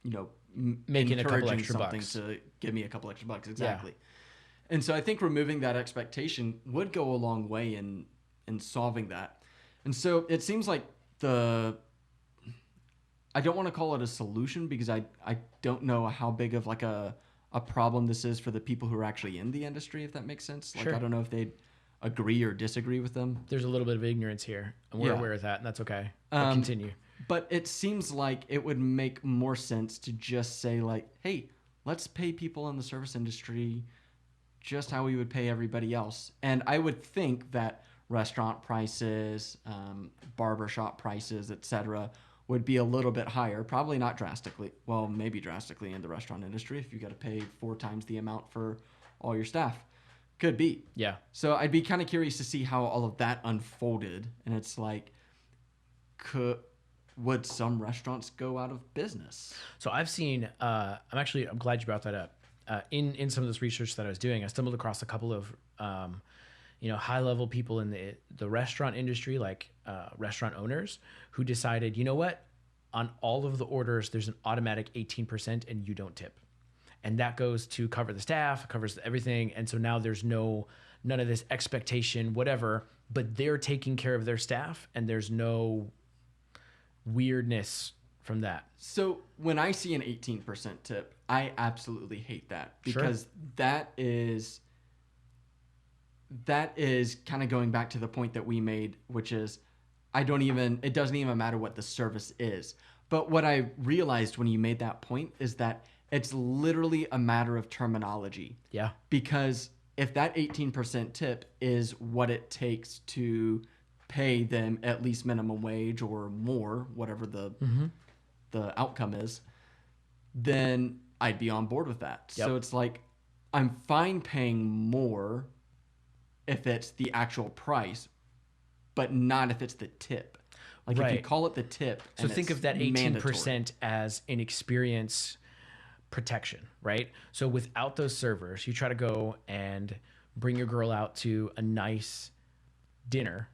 making a couple encouraging extra something bucks to give me a couple extra bucks. Exactly. Yeah. And so I think removing that expectation would go a long way in solving that. And so it seems like I don't want to call it a solution because I don't know how big of like a problem this is for the people who are actually in the industry, if that makes sense. Like, Sure. I don't know if they'd agree or disagree with them. There's a little bit of ignorance here, and we're Yeah. aware of that, and that's okay. But continue. But it seems like it would make more sense to just say like, hey, let's pay people in the service industry just how we would pay everybody else. And I would think that restaurant prices, barbershop prices, etc., would be a little bit higher. Probably not drastically. Well, maybe drastically in the restaurant industry if you got to pay 4 times the amount for all your staff. Could be. Yeah. So I'd be kind of curious to see how all of that unfolded. And it's like, would some restaurants go out of business? So I've seen, I'm glad you brought that up. In some of this research that I was doing, I stumbled across a couple of, high level people in the restaurant industry, like restaurant owners, who decided, you know what, on all of the orders, there's an automatic 18% and you don't tip. And that goes to cover the staff, covers everything. And so now there's none of this expectation, whatever, but they're taking care of their staff and there's no weirdness from that. So when I see an 18% tip, I absolutely hate that, because that is kind of going back to the point that we made, which is it doesn't even matter what the service is. But what I realized when you made that point is that it's literally a matter of terminology. Yeah. Because if that 18% tip is what it takes to pay them at least minimum wage or more, whatever the outcome is, then I'd be on board with that. Yep. So it's like, I'm fine paying more if it's the actual price, but not if it's the tip. Like if you call it the tip. So think of that 18% as an experience protection, right? So without those servers, you try to go and bring your girl out to a nice dinner.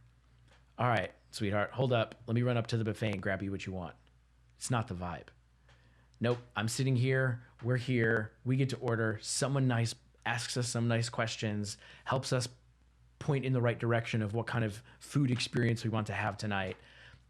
All right, sweetheart, hold up. Let me run up to the buffet and grab you what you want. It's not the vibe. Nope, I'm sitting here. We're here. We get to order. Someone nice asks us some nice questions, helps us point in the right direction of what kind of food experience we want to have tonight,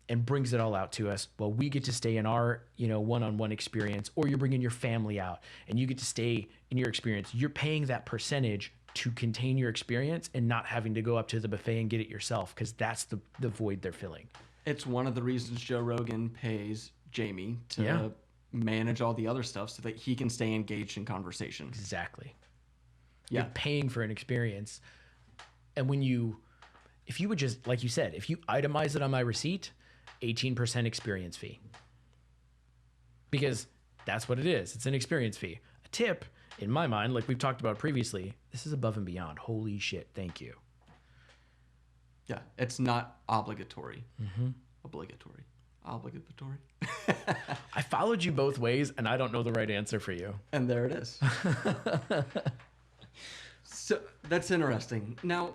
and brings it all out to us. Well, we get to stay in our, one-on-one experience, or you're bringing your family out and you get to stay in your experience. You're paying that percentage to contain your experience and not having to go up to the buffet and get it yourself, because that's the void they're filling. It's one of the reasons Joe Rogan pays Jamie to manage all the other stuff so that he can stay engaged in conversation. Exactly. Yeah. You're paying for an experience. And if you would just, like you said, if you itemize it on my receipt, 18% experience fee. Because that's what it is. It's an experience fee. A tip, in my mind, like we've talked about previously, this is above and beyond. Holy shit, thank you. Yeah, it's not obligatory. Obligatory. I followed you both ways, and I don't know the right answer for you. And there it is. So that's interesting. Now,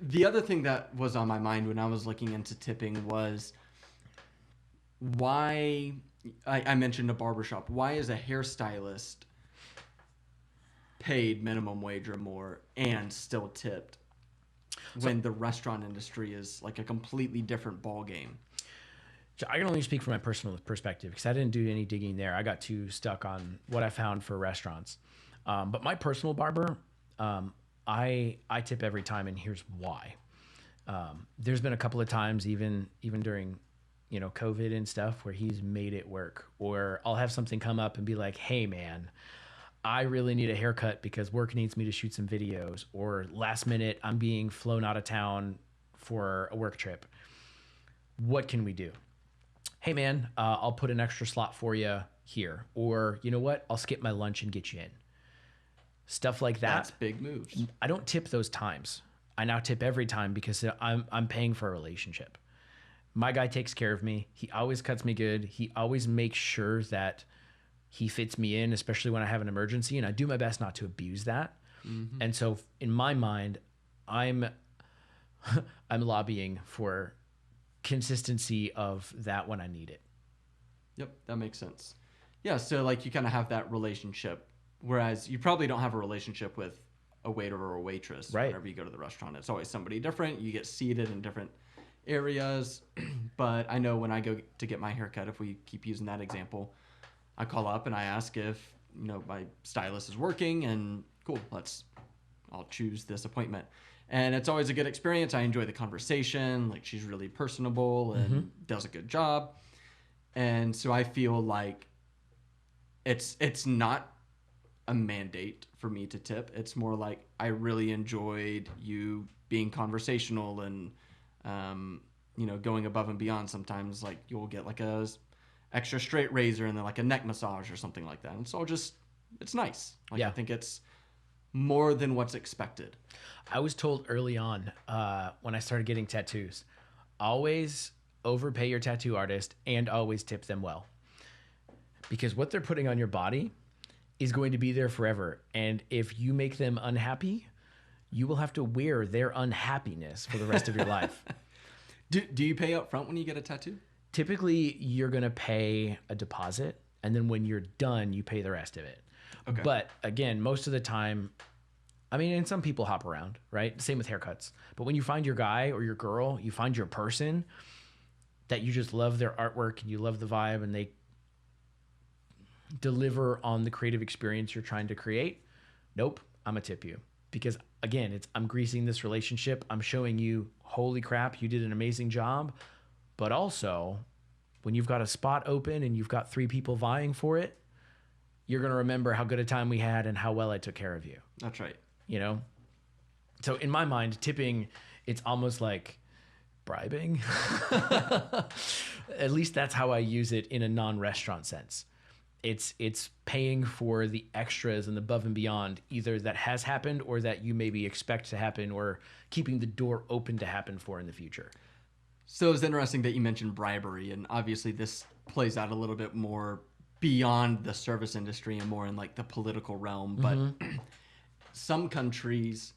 the other thing that was on my mind when I was looking into tipping was why, I mentioned a barbershop. Why is a hairstylist paid minimum wage or more and still tipped when the restaurant industry is like a completely different ball game? So I can only speak from my personal perspective because I didn't do any digging there. I got too stuck on what I found for restaurants. But my personal barber, I tip every time, and here's why. There's been a couple of times, even during, COVID and stuff, where he's made it work. Or I'll have something come up and be like, "Hey, man, I really need a haircut because work needs me to shoot some videos." Or last minute, I'm being flown out of town for a work trip. What can we do? Hey, man, I'll put an extra slot for you here. Or you know what? I'll skip my lunch and get you in. Stuff like that. That's big moves. I don't tip those times. I now tip every time because I'm paying for a relationship. My guy takes care of me. He always cuts me good. He always makes sure that he fits me in, especially when I have an emergency, and I do my best not to abuse that. Mm-hmm. And so in my mind, I'm lobbying for consistency of that when I need it. Yep, that makes sense. Yeah, so like you kind of have that relationship. Whereas you probably don't have a relationship with a waiter or a waitress whenever you go to the restaurant. It's always somebody different. You get seated in different areas. But I know when I go to get my haircut, if we keep using that example, I call up and I ask if my stylist is working, and cool, I'll choose this appointment. And it's always a good experience. I enjoy the conversation. Like, she's really personable and does a good job. And so I feel like it's not a mandate for me to tip. It's more like I really enjoyed you being conversational and going above and beyond. Sometimes like you'll get like a extra straight razor and then like a neck massage or something like that. And so it's nice. Like, I think it's more than what's expected. I was told early on when I started getting tattoos, always overpay your tattoo artist and always tip them well. Because what they're putting on your body is going to be there forever. And if you make them unhappy, you will have to wear their unhappiness for the rest of your life. Do you pay up front when you get a tattoo? Typically, you're going to pay a deposit, and then when you're done, you pay the rest of it. Okay. But again, most of the time, I mean, and some people hop around, right? Same with haircuts. But when you find your guy or your girl, you find your person that you just love their artwork and you love the vibe and they deliver on the creative experience you're trying to create, nope, I'm gonna tip you. Because again, I'm greasing this relationship. I'm showing you, holy crap, you did an amazing job. But also, when you've got a spot open and you've got 3 people vying for it, you're gonna remember how good a time we had and how well I took care of you. That's right. You know? So in my mind, tipping, it's almost like bribing. At least that's how I use it in a non-restaurant sense. It's paying for the extras and the above and beyond, either that has happened or that you maybe expect to happen or keeping the door open to happen for in the future. So it's interesting that you mentioned bribery, and obviously this plays out a little bit more beyond the service industry and more in like the political realm. But some countries,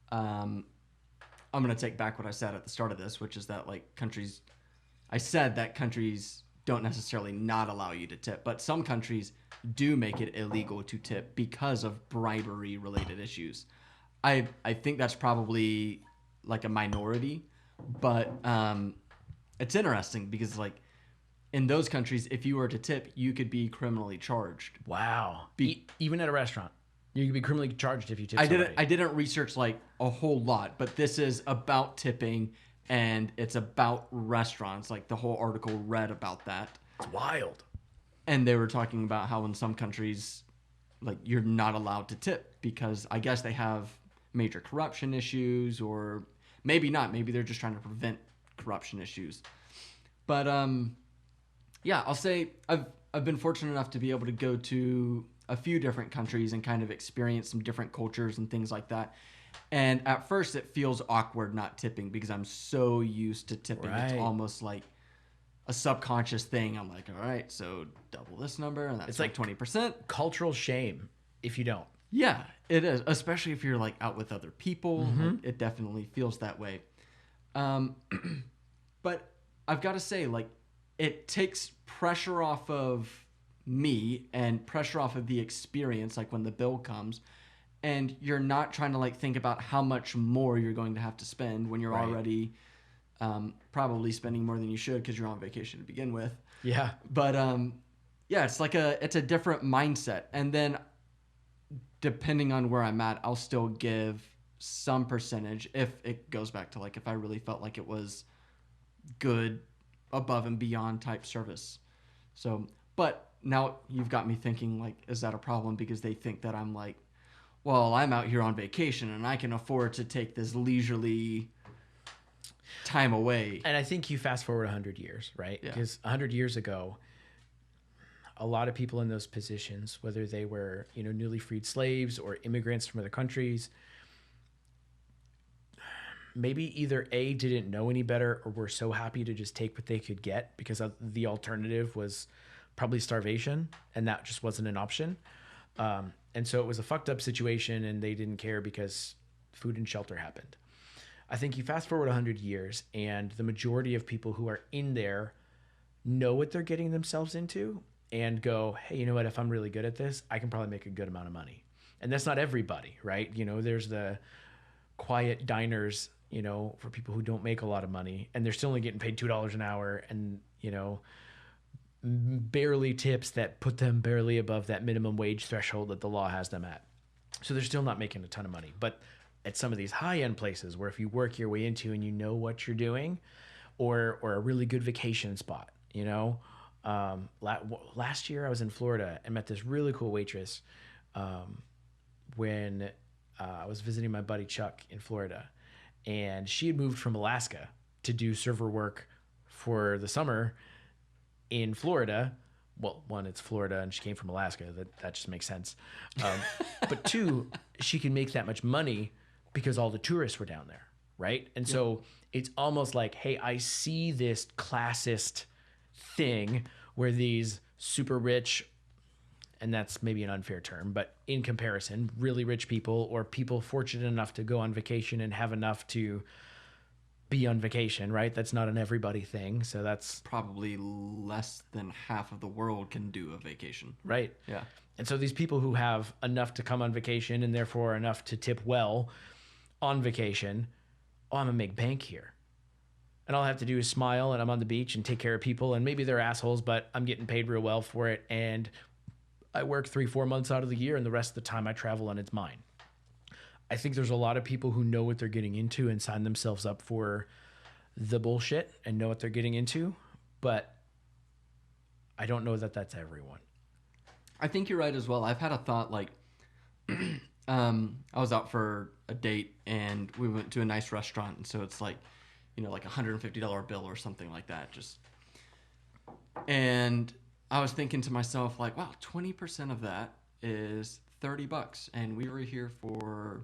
I'm going to take back what I said at the start of this, which is that like countries, I said that countries don't necessarily not allow you to tip, but some countries do make it illegal to tip because of bribery related issues. I think that's probably like a minority, but it's interesting because like in those countries, if you were to tip, you could be criminally charged. Wow. Even at a restaurant, you could be criminally charged if you tip somebody. I didn't research like a whole lot, but this is about tipping and it's about restaurants. Like the whole article read about that. It's wild. And they were talking about how in some countries, like you're not allowed to tip because I guess they have major corruption issues, or maybe not. Maybe they're just trying to prevent corruption issues. But yeah, I'll say I've been fortunate enough to be able to go to a few different countries and kind of experience some different cultures and things like that. And at first it feels awkward not tipping because I'm so used to tipping. Right. It's almost like a subconscious thing. I'm like, all right, so double this number and that's It's like 20%. Cultural shame if you don't. Yeah, it is. Especially if you're like out with other people. Like, it definitely feels that way. But I've got to say, like, it takes pressure off of me and pressure off of the experience, like when the bill comes, and you're not trying to like think about how much more you're going to have to spend when you're already probably spending more than you should because you're on vacation to begin with. Yeah. But yeah, it's a different mindset. And then depending on where I'm at, I'll still give some percentage if it goes back to like if I really felt like it was good above and beyond type service. So, but now you've got me thinking like, is that a problem? Because they think that I'm like, well, I'm out here on vacation and I can afford to take this leisurely time away. And I think you fast forward 100 years, right? Yeah. Because 100 years ago, a lot of people in those positions, whether they were, newly freed slaves or immigrants from other countries, maybe either A, didn't know any better, or were so happy to just take what they could get because the alternative was probably starvation, and that just wasn't an option. And so it was a fucked up situation, and they didn't care because food and shelter happened. I think you fast forward 100 years, and the majority of people who are in there know what they're getting themselves into and go, hey, you know what? If I'm really good at this, I can probably make a good amount of money. And that's not everybody, right? There's the quiet diners, for people who don't make a lot of money, and they're still only getting paid $2 an hour, and, barely tips that put them barely above that minimum wage threshold that the law has them at. So they're still not making a ton of money. But at some of these high-end places where if you work your way into and you know what you're doing, or a really good vacation spot, last year I was in Florida and met this really cool waitress when I was visiting my buddy Chuck in Florida. And she had moved from Alaska to do server work for the summer in Florida. Well, one, it's Florida, and she came from Alaska. That just makes sense. But two, she could make that much money because all the tourists were down there, right? And so it's almost like, hey, I see this classist thing where these super rich, and that's maybe an unfair term, but in comparison, really rich people or people fortunate enough to go on vacation and have enough to be on vacation, right? That's not an everybody thing. So that's Probably less than half of the world can do a vacation. right. Yeah. And so these people who have enough to come on vacation and therefore enough to tip well on vacation, oh, I'm gonna make bank here. And all I have to do is smile and I'm on the beach and take care of people. And maybe they're assholes, but I'm getting paid real well for it. And I work 3-4 months out of the year and the rest of the time I travel and it's mine. I think there's a lot of people who know what they're getting into and sign themselves up for the bullshit and know what they're getting into. But I don't know that that's everyone. I think you're right as well. I've had a thought like, I was out for a date and we went to a nice restaurant. And so it's like, like $150 bill or something like that. And I was thinking to myself like, wow, 20% of that is $30. And we were here for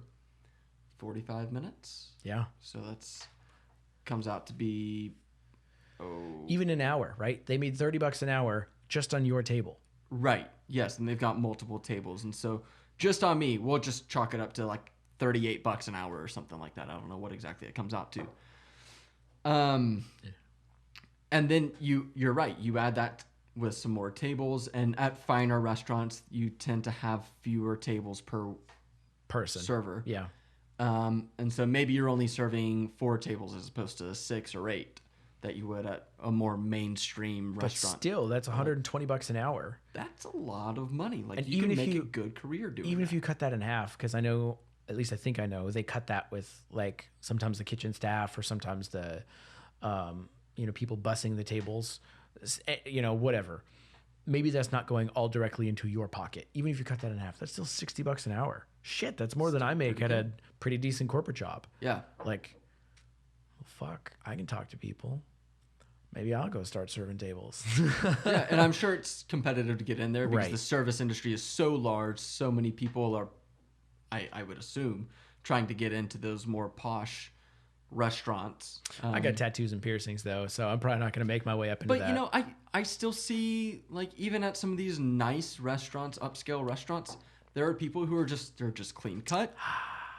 45 minutes. Yeah. So comes out to be, even an hour, right? They made $30 an hour just on your table. Right. Yes. And they've got multiple tables. And so just on me, we'll just chalk it up to like $38 an hour or something like that. I don't know what exactly it comes out to. And then you're right. You add that with some more tables, and at finer restaurants, you tend to have fewer tables per person server. Yeah. And so maybe you're only serving 4 tables as opposed to 6 or 8 that you would at a more mainstream restaurant. But still, that's $120 an hour. That's a lot of money. Like, And you can make a good career doing even that. if you cut that in half, because I know, at least I think I know, they cut that with like sometimes the kitchen staff or sometimes the, people bussing the tables, whatever. Maybe that's not going all directly into your pocket. Even if you cut that in half, that's still $60 an hour. Shit, that's more than I make at a pretty decent corporate job. Yeah. Like, well, fuck, I can talk to people. Maybe I'll go start serving tables. Yeah, and I'm sure it's competitive to get in there because Right. the service industry is so large. So many people are, I would assume, trying to get into those more posh restaurants. I got tattoos and piercings though, so I'm probably not going to make my way up into But that. I still see, like, even at some of these nice restaurants, upscale restaurants, there are people who are they're just clean cut,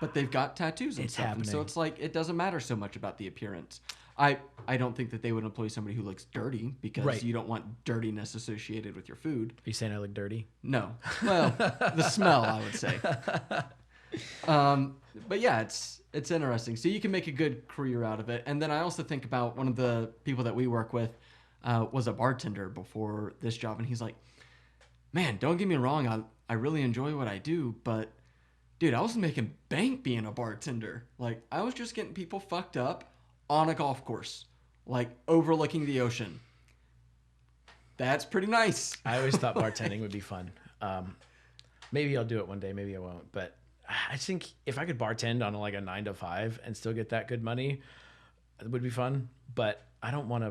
but they've got tattoos and It's stuff. And so happening. it's like, it doesn't matter so much about the appearance. I don't think that they would employ somebody who looks dirty because Right. you don't want dirtiness associated with your food. Are you saying I look dirty? No. Well, the smell, I would say. But yeah, it's interesting. So you can make a good career out of it. And then I also think about one of the people that we work with was a bartender before this job. And he's like, man, don't get me wrong. I really enjoy what I do. But, dude, I was making bank being a bartender. Like, I was just getting people fucked up on a golf course, like overlooking the ocean. That's pretty nice. I always thought bartending would be fun. Maybe I'll do it one day. Maybe I won't. But I think if I could bartend on like a 9 to 5 and still get that good money, it would be fun. But I don't want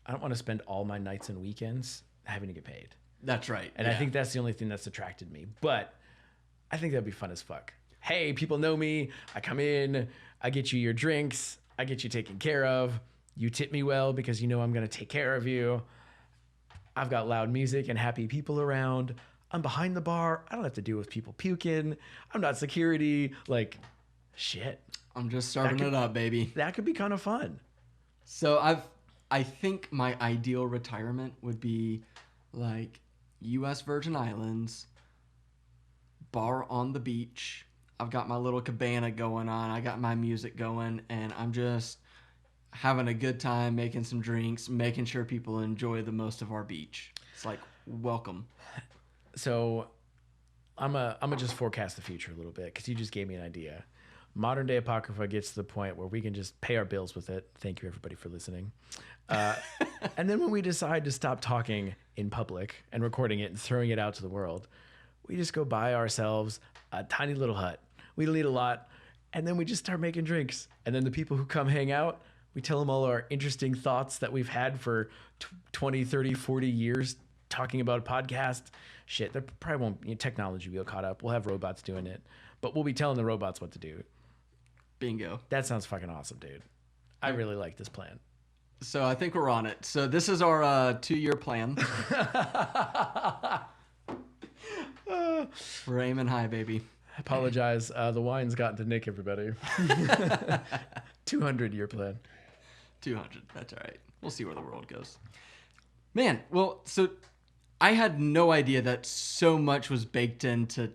to spend all my nights and weekends having to get paid. That's right. And I think that's the only thing that's attracted me. But I think that'd be fun as fuck. Hey, people know me. I come in. I get you your drinks. I get you taken care of. You tip me well because you know I'm going to take care of you. I've got loud music and happy people around. I'm behind the bar. I don't have to deal with people puking. I'm not security. Like, shit. I'm just serving it up, baby. That could be kind of fun. So I think my ideal retirement would be like U.S. Virgin Islands, bar on the beach. I've got my little cabana going on. I got my music going, and I'm just having a good time, making some drinks, making sure people enjoy the most of our beach. It's like, welcome. So I'm gonna just forecast the future a little bit because you just gave me an idea. Modern day Apocrypha gets to the point where we can just pay our bills with it. Thank you, everybody, for listening. And then when we decide to stop talking in public and recording it and throwing it out to the world, we just go buy ourselves a tiny little hut. We don't eat a lot, and then we just start making drinks. And then the people who come hang out, we tell them all our interesting thoughts that we've had for 20, 30, 40 years talking about a podcast. Shit, there probably won't, technology will get caught up. We'll have robots doing it, but we'll be telling the robots what to do. Bingo. That sounds fucking awesome, dude. I really like this plan. So I think we're on it. So this is our 2-year plan. We're aiming high, baby. I apologize. The wine's gotten to Nick, everybody. 200-year plan. 200. That's all right. We'll see where the world goes. Man, well, so I had no idea that so much was baked into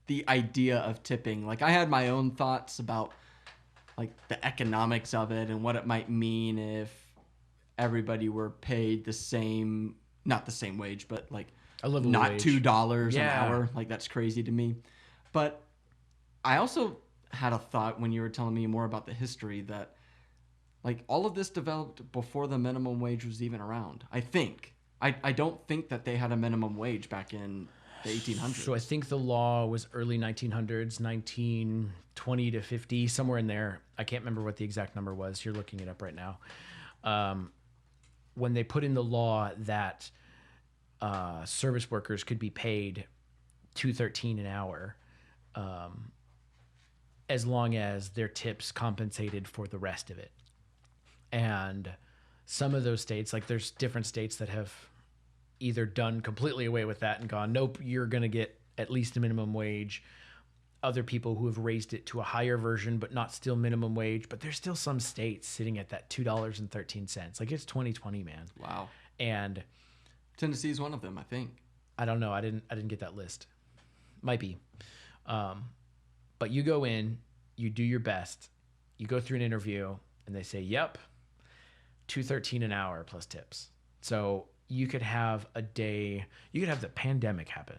the idea of tipping. Like, I had my own thoughts about, like, the economics of it and what it might mean if everybody were paid the same, not the same wage, but, like, a livable not wage. $2 an Yeah. hour. Like, that's crazy to me. But I also had a thought when you were telling me more about the history that, like, all of this developed before the minimum wage was even around. I think. I don't think that they had a minimum wage back in the 1800s. So I think the law was early 1900s, 1920 to 50, somewhere in there. I can't remember what the exact number was. You're looking it up right now. When they put in the law that service workers could be paid $2.13 an hour, as long as their tips compensated for the rest of it. And some of those states, like there's different states that have either done completely away with that and gone, nope, you're going to get at least a minimum wage. Other people who have raised it to a higher version, but not still minimum wage. But there's still some states sitting at that $2.13. Like, it's 2020, man. Wow. And Tennessee is one of them, I think. I don't know. I didn't get that list. Might be. But you go in, you do your best, you go through an interview, and they say, yep, $2.13 an hour plus tips. So you could have a day, you could have the pandemic happen,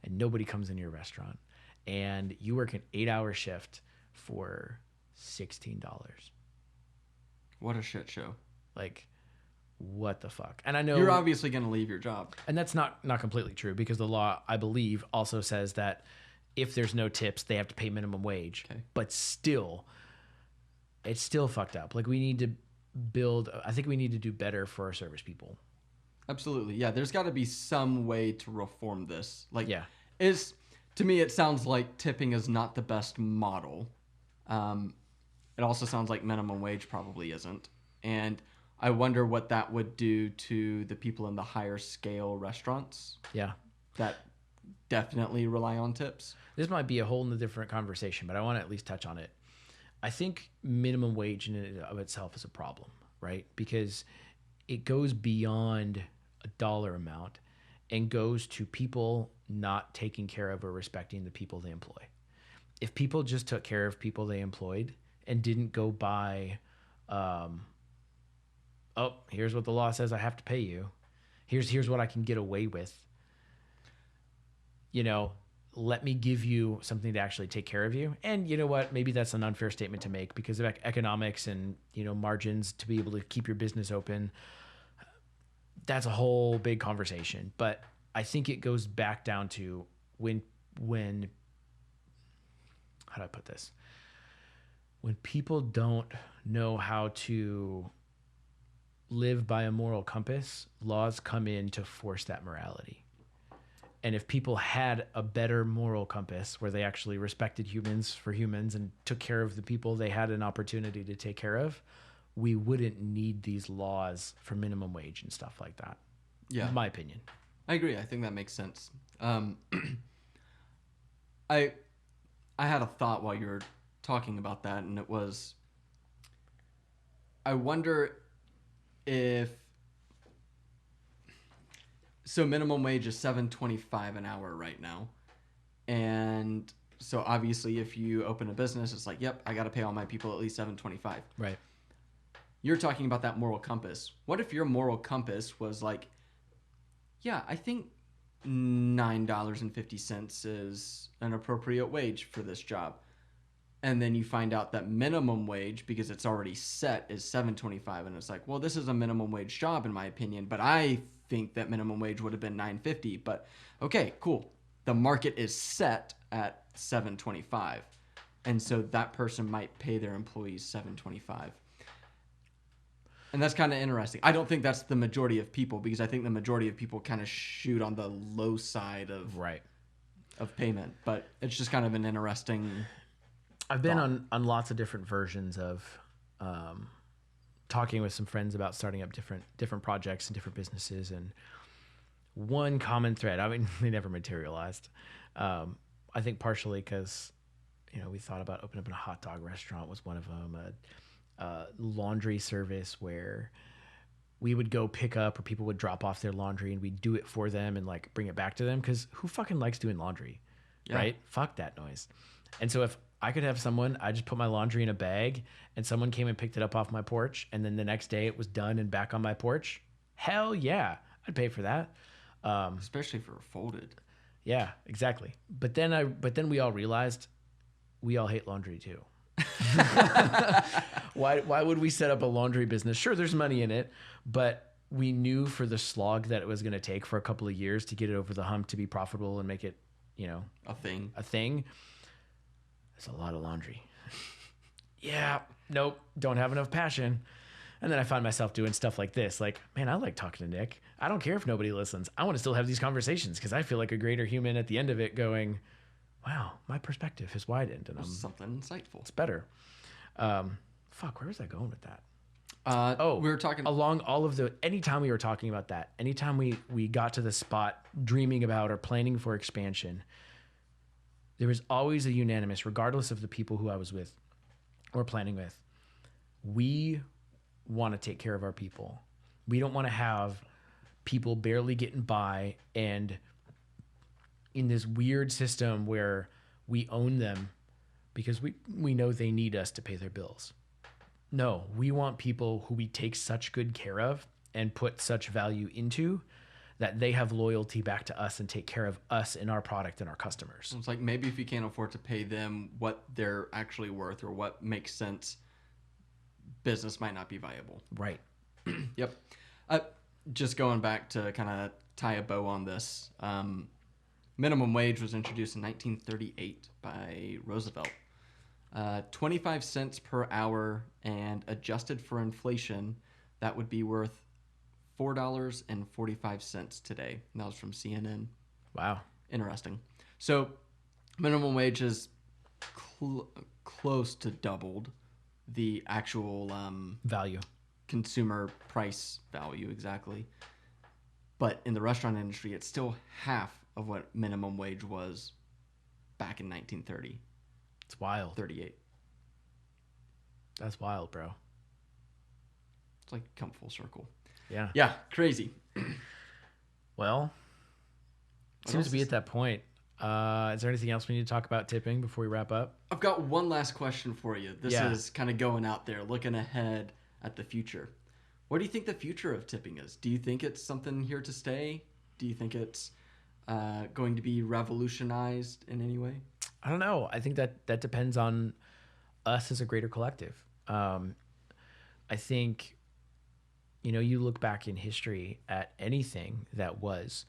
and nobody comes into your restaurant, and you work an 8-hour shift for $16. What a shit show. Like, what the fuck? And I know you're obviously going to leave your job. And that's not completely true, because the law, I believe, also says that if there's no tips, they have to pay minimum wage. Okay. But still, it's still fucked up. Like, we need to I think we need to do better for our service people. Absolutely. Yeah, there's got to be some way to reform this. Like, Yeah. To me, it sounds like tipping is not the best model. It also sounds like minimum wage probably isn't. And I wonder what that would do to the people in the higher scale restaurants Yeah. that definitely rely on tips. This might be a whole different conversation, but I want to at least touch on it. I think minimum wage in and of itself is a problem, right? Because it goes beyond a dollar amount and goes to people not taking care of or respecting the people they employ. If people just took care of people they employed and didn't go by, oh, here's what the law says I have to pay you. Here's what I can get away with. You know, let me give you something to actually take care of you. And you know what? Maybe that's an unfair statement to make because of economics and, you know, margins to be able to keep your business open. That's a whole big conversation. But I think it goes back down to when how do I put this? When people don't know how to live by a moral compass, laws come in to force that morality. And if people had a better moral compass where they actually respected humans for humans and took care of the people they had an opportunity to take care of, we wouldn't need these laws for minimum wage and stuff like that. Yeah. In my opinion. I agree. I think that makes sense. I had a thought while you were talking about that, and it was, I wonder if, so minimum wage is $7.25 an hour right now. And so obviously if you open a business, it's like, yep, I got to pay all my people at least $7.25. Right. You're talking about that moral compass. What if your moral compass was like, yeah, I think $9.50 is an appropriate wage for this job. And then you find out that minimum wage, because it's already set, is $7.25, and it's like, well, this is a minimum wage job in my opinion, but I think that minimum wage would have been $9.50. But okay, cool. The market is set at $7.25, and so that person might pay their employees $7.25. And that's kind of interesting. I don't think that's the majority of people, because I think the majority of people kind of shoot on the low side of Right. of payment. But it's just kind of an interesting I've been on lots of different versions of talking with some friends about starting up different projects and different businesses, and one common thread. I mean, they never materialized. I think partially because we thought about opening up a hot dog restaurant was one of them. A laundry service where we would go pick up, or people would drop off their laundry and we'd do it for them and like bring it back to them. Cause who fucking likes doing laundry? Yeah. Right? Fuck that noise. And so if I could have someone, I just put my laundry in a bag and someone came and picked it up off my porch, and then the next day it was done and back on my porch. Hell yeah. I'd pay for that. Especially for folded. Yeah, exactly. But then we all realized we all hate laundry too. Why would we set up a laundry business? Sure, there's money in it, but we knew for the slog that it was going to take for a couple of years to get it over the hump to be profitable and make it, a thing. It's a lot of laundry. Yeah, nope, don't have enough passion. And then I find myself doing stuff like this. Like, man, I like talking to Nick. I don't care if nobody listens. I want to still have these conversations because I feel like a greater human at the end of it going, wow, my perspective has widened. And something insightful. It's better. Where was I going with that? We were talking along all of anytime we were talking about that, anytime we got to the spot dreaming about or planning for expansion, there was always a unanimous, regardless of the people who I was with or planning with, we want to take care of our people. We don't want to have people barely getting by and in this weird system where we own them because we know they need us to pay their bills. No, we want people who we take such good care of and put such value into that they have loyalty back to us and take care of us and our product and our customers. It's like maybe if you can't afford to pay them what they're actually worth or what makes sense, business might not be viable. Right. Yep. Just going back to kind of tie a bow on this, minimum wage was introduced in 1938 by Roosevelt. 25 cents per hour, and adjusted for inflation, that would be worth $4.45 today. And that was from CNN. Wow. Interesting. So minimum wage is close to doubled the actual value, consumer price value, exactly. But in the restaurant industry, it's still half of what minimum wage was back in 1930. It's wild. 38. That's wild, bro. It's like come full circle. Yeah. Yeah, crazy. Well, it seems to be at that point. Is there anything else we need to talk about tipping before we wrap up? I've got one last question for you. This is kind of going out there, looking ahead at the future. What do you think the future of tipping is? Do you think it's something here to stay? Do you think it's going to be revolutionized in any way? I don't know. I think that depends on us as a greater collective. I think, you look back in history at anything that was,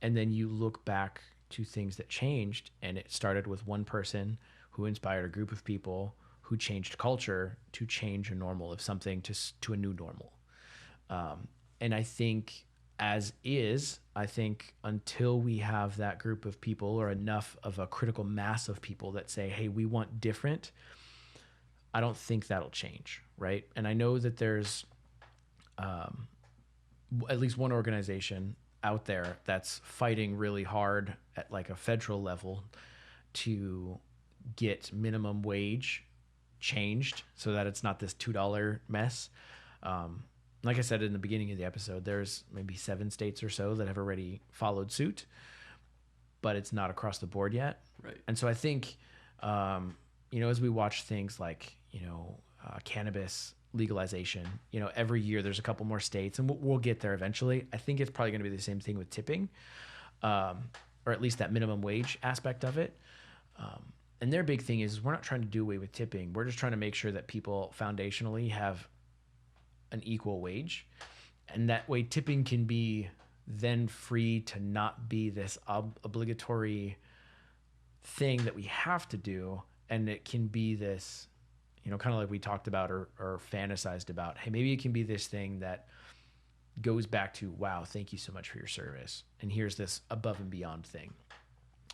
and then you look back to things that changed, and it started with one person who inspired a group of people who changed culture to change a normal of something to a new normal. And I think I think until we have that group of people or enough of a critical mass of people that say, hey, we want different, I don't think that'll change, right? And I know that there's at least one organization out there that's fighting really hard at like a federal level to get minimum wage changed so that it's not this $2 mess. Like I said in the beginning of the episode, there's maybe 7 states or so that have already followed suit, but it's not across the board yet. Right. And so I think, as we watch things like, cannabis legalization, every year there's a couple more states, and we'll get there eventually. I think it's probably going to be the same thing with tipping, or at least that minimum wage aspect of it. And their big thing is we're not trying to do away with tipping. We're just trying to make sure that people foundationally have an equal wage, and that way tipping can be then free to not be this obligatory thing that we have to do, and it can be this, kind of like we talked about or fantasized about. Hey, maybe it can be this thing that goes back to, wow, thank you so much for your service, and here's this above and beyond thing.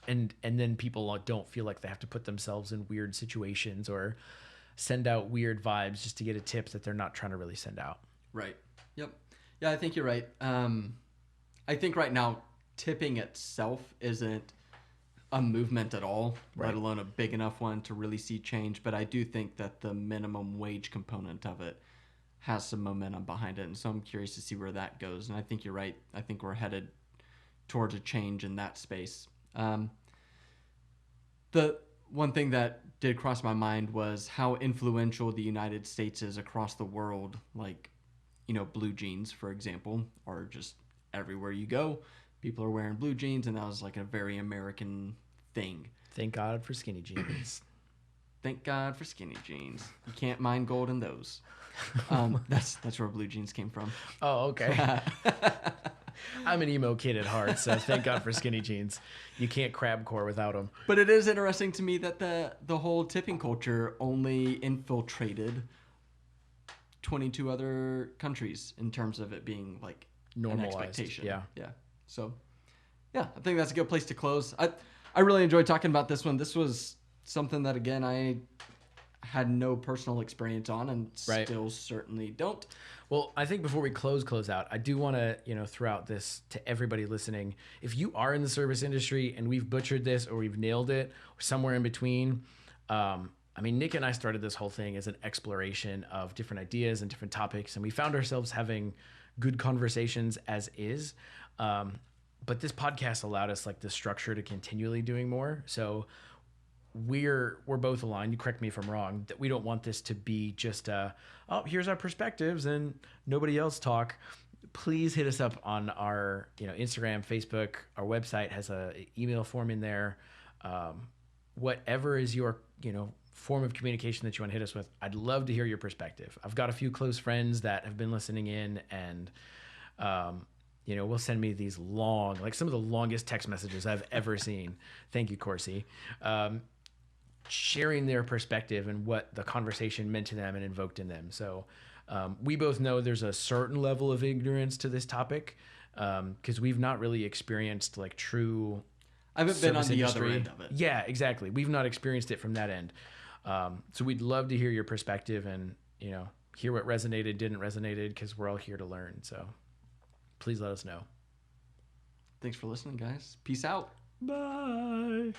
and then people don't feel like they have to put themselves in weird situations or send out weird vibes just to get a tip that they're not trying to really send out. Right. Yep. Yeah, I think you're right. I think right now tipping itself isn't a movement at all, Right. let alone a big enough one to really see change. But I do think that the minimum wage component of it has some momentum behind it. And so I'm curious to see where that goes. And I think you're right. I think we're headed towards a change in that space. The one thing that did cross my mind was how influential the United States is across the world. Like, you know, blue jeans, for example, are just everywhere you go. People are wearing blue jeans, and that was like a very American thing. Thank God for skinny jeans. Thank God for skinny jeans. You can't mine gold in those. That's where blue jeans came from. Oh, okay. I'm an emo kid at heart, so thank God for skinny jeans. You can't crabcore without them. But it is interesting to me that the whole tipping culture only infiltrated 22 other countries in terms of it being like Normalized, an expectation. yeah. Yeah. So, yeah, I think that's a good place to close. I really enjoyed talking about this one. This was something that, again, I had no personal experience on and Right. still certainly don't. Well, I think before we close out, I do want to, throw out this to everybody listening. If you are in the service industry and we've butchered this or we've nailed it or somewhere in between, Nick and I started this whole thing as an exploration of different ideas and different topics, and we found ourselves having good conversations as is. But this podcast allowed us like the structure to continually doing more. So we're both aligned. You correct me if I'm wrong, that we don't want this to be just here's our perspectives and nobody else talk. Please hit us up on our Instagram, Facebook. Our website has a email form in there. Whatever is your form of communication that you want to hit us with, I'd love to hear your perspective. I've got a few close friends that have been listening in, and will send me these long, like some of the longest text messages I've ever seen. Thank you, 𝗟𝗫𝘁𝗃. Sharing their perspective and what the conversation meant to them and invoked in them. So we both know there's a certain level of ignorance to this topic because we've not really experienced like true I haven't been on service the industry. other end of it. Yeah, exactly. We've not experienced it from that end. So we'd love to hear your perspective and, hear what resonated, didn't resonate, because we're all here to learn. So please let us know. Thanks for listening, guys. Peace out. Bye.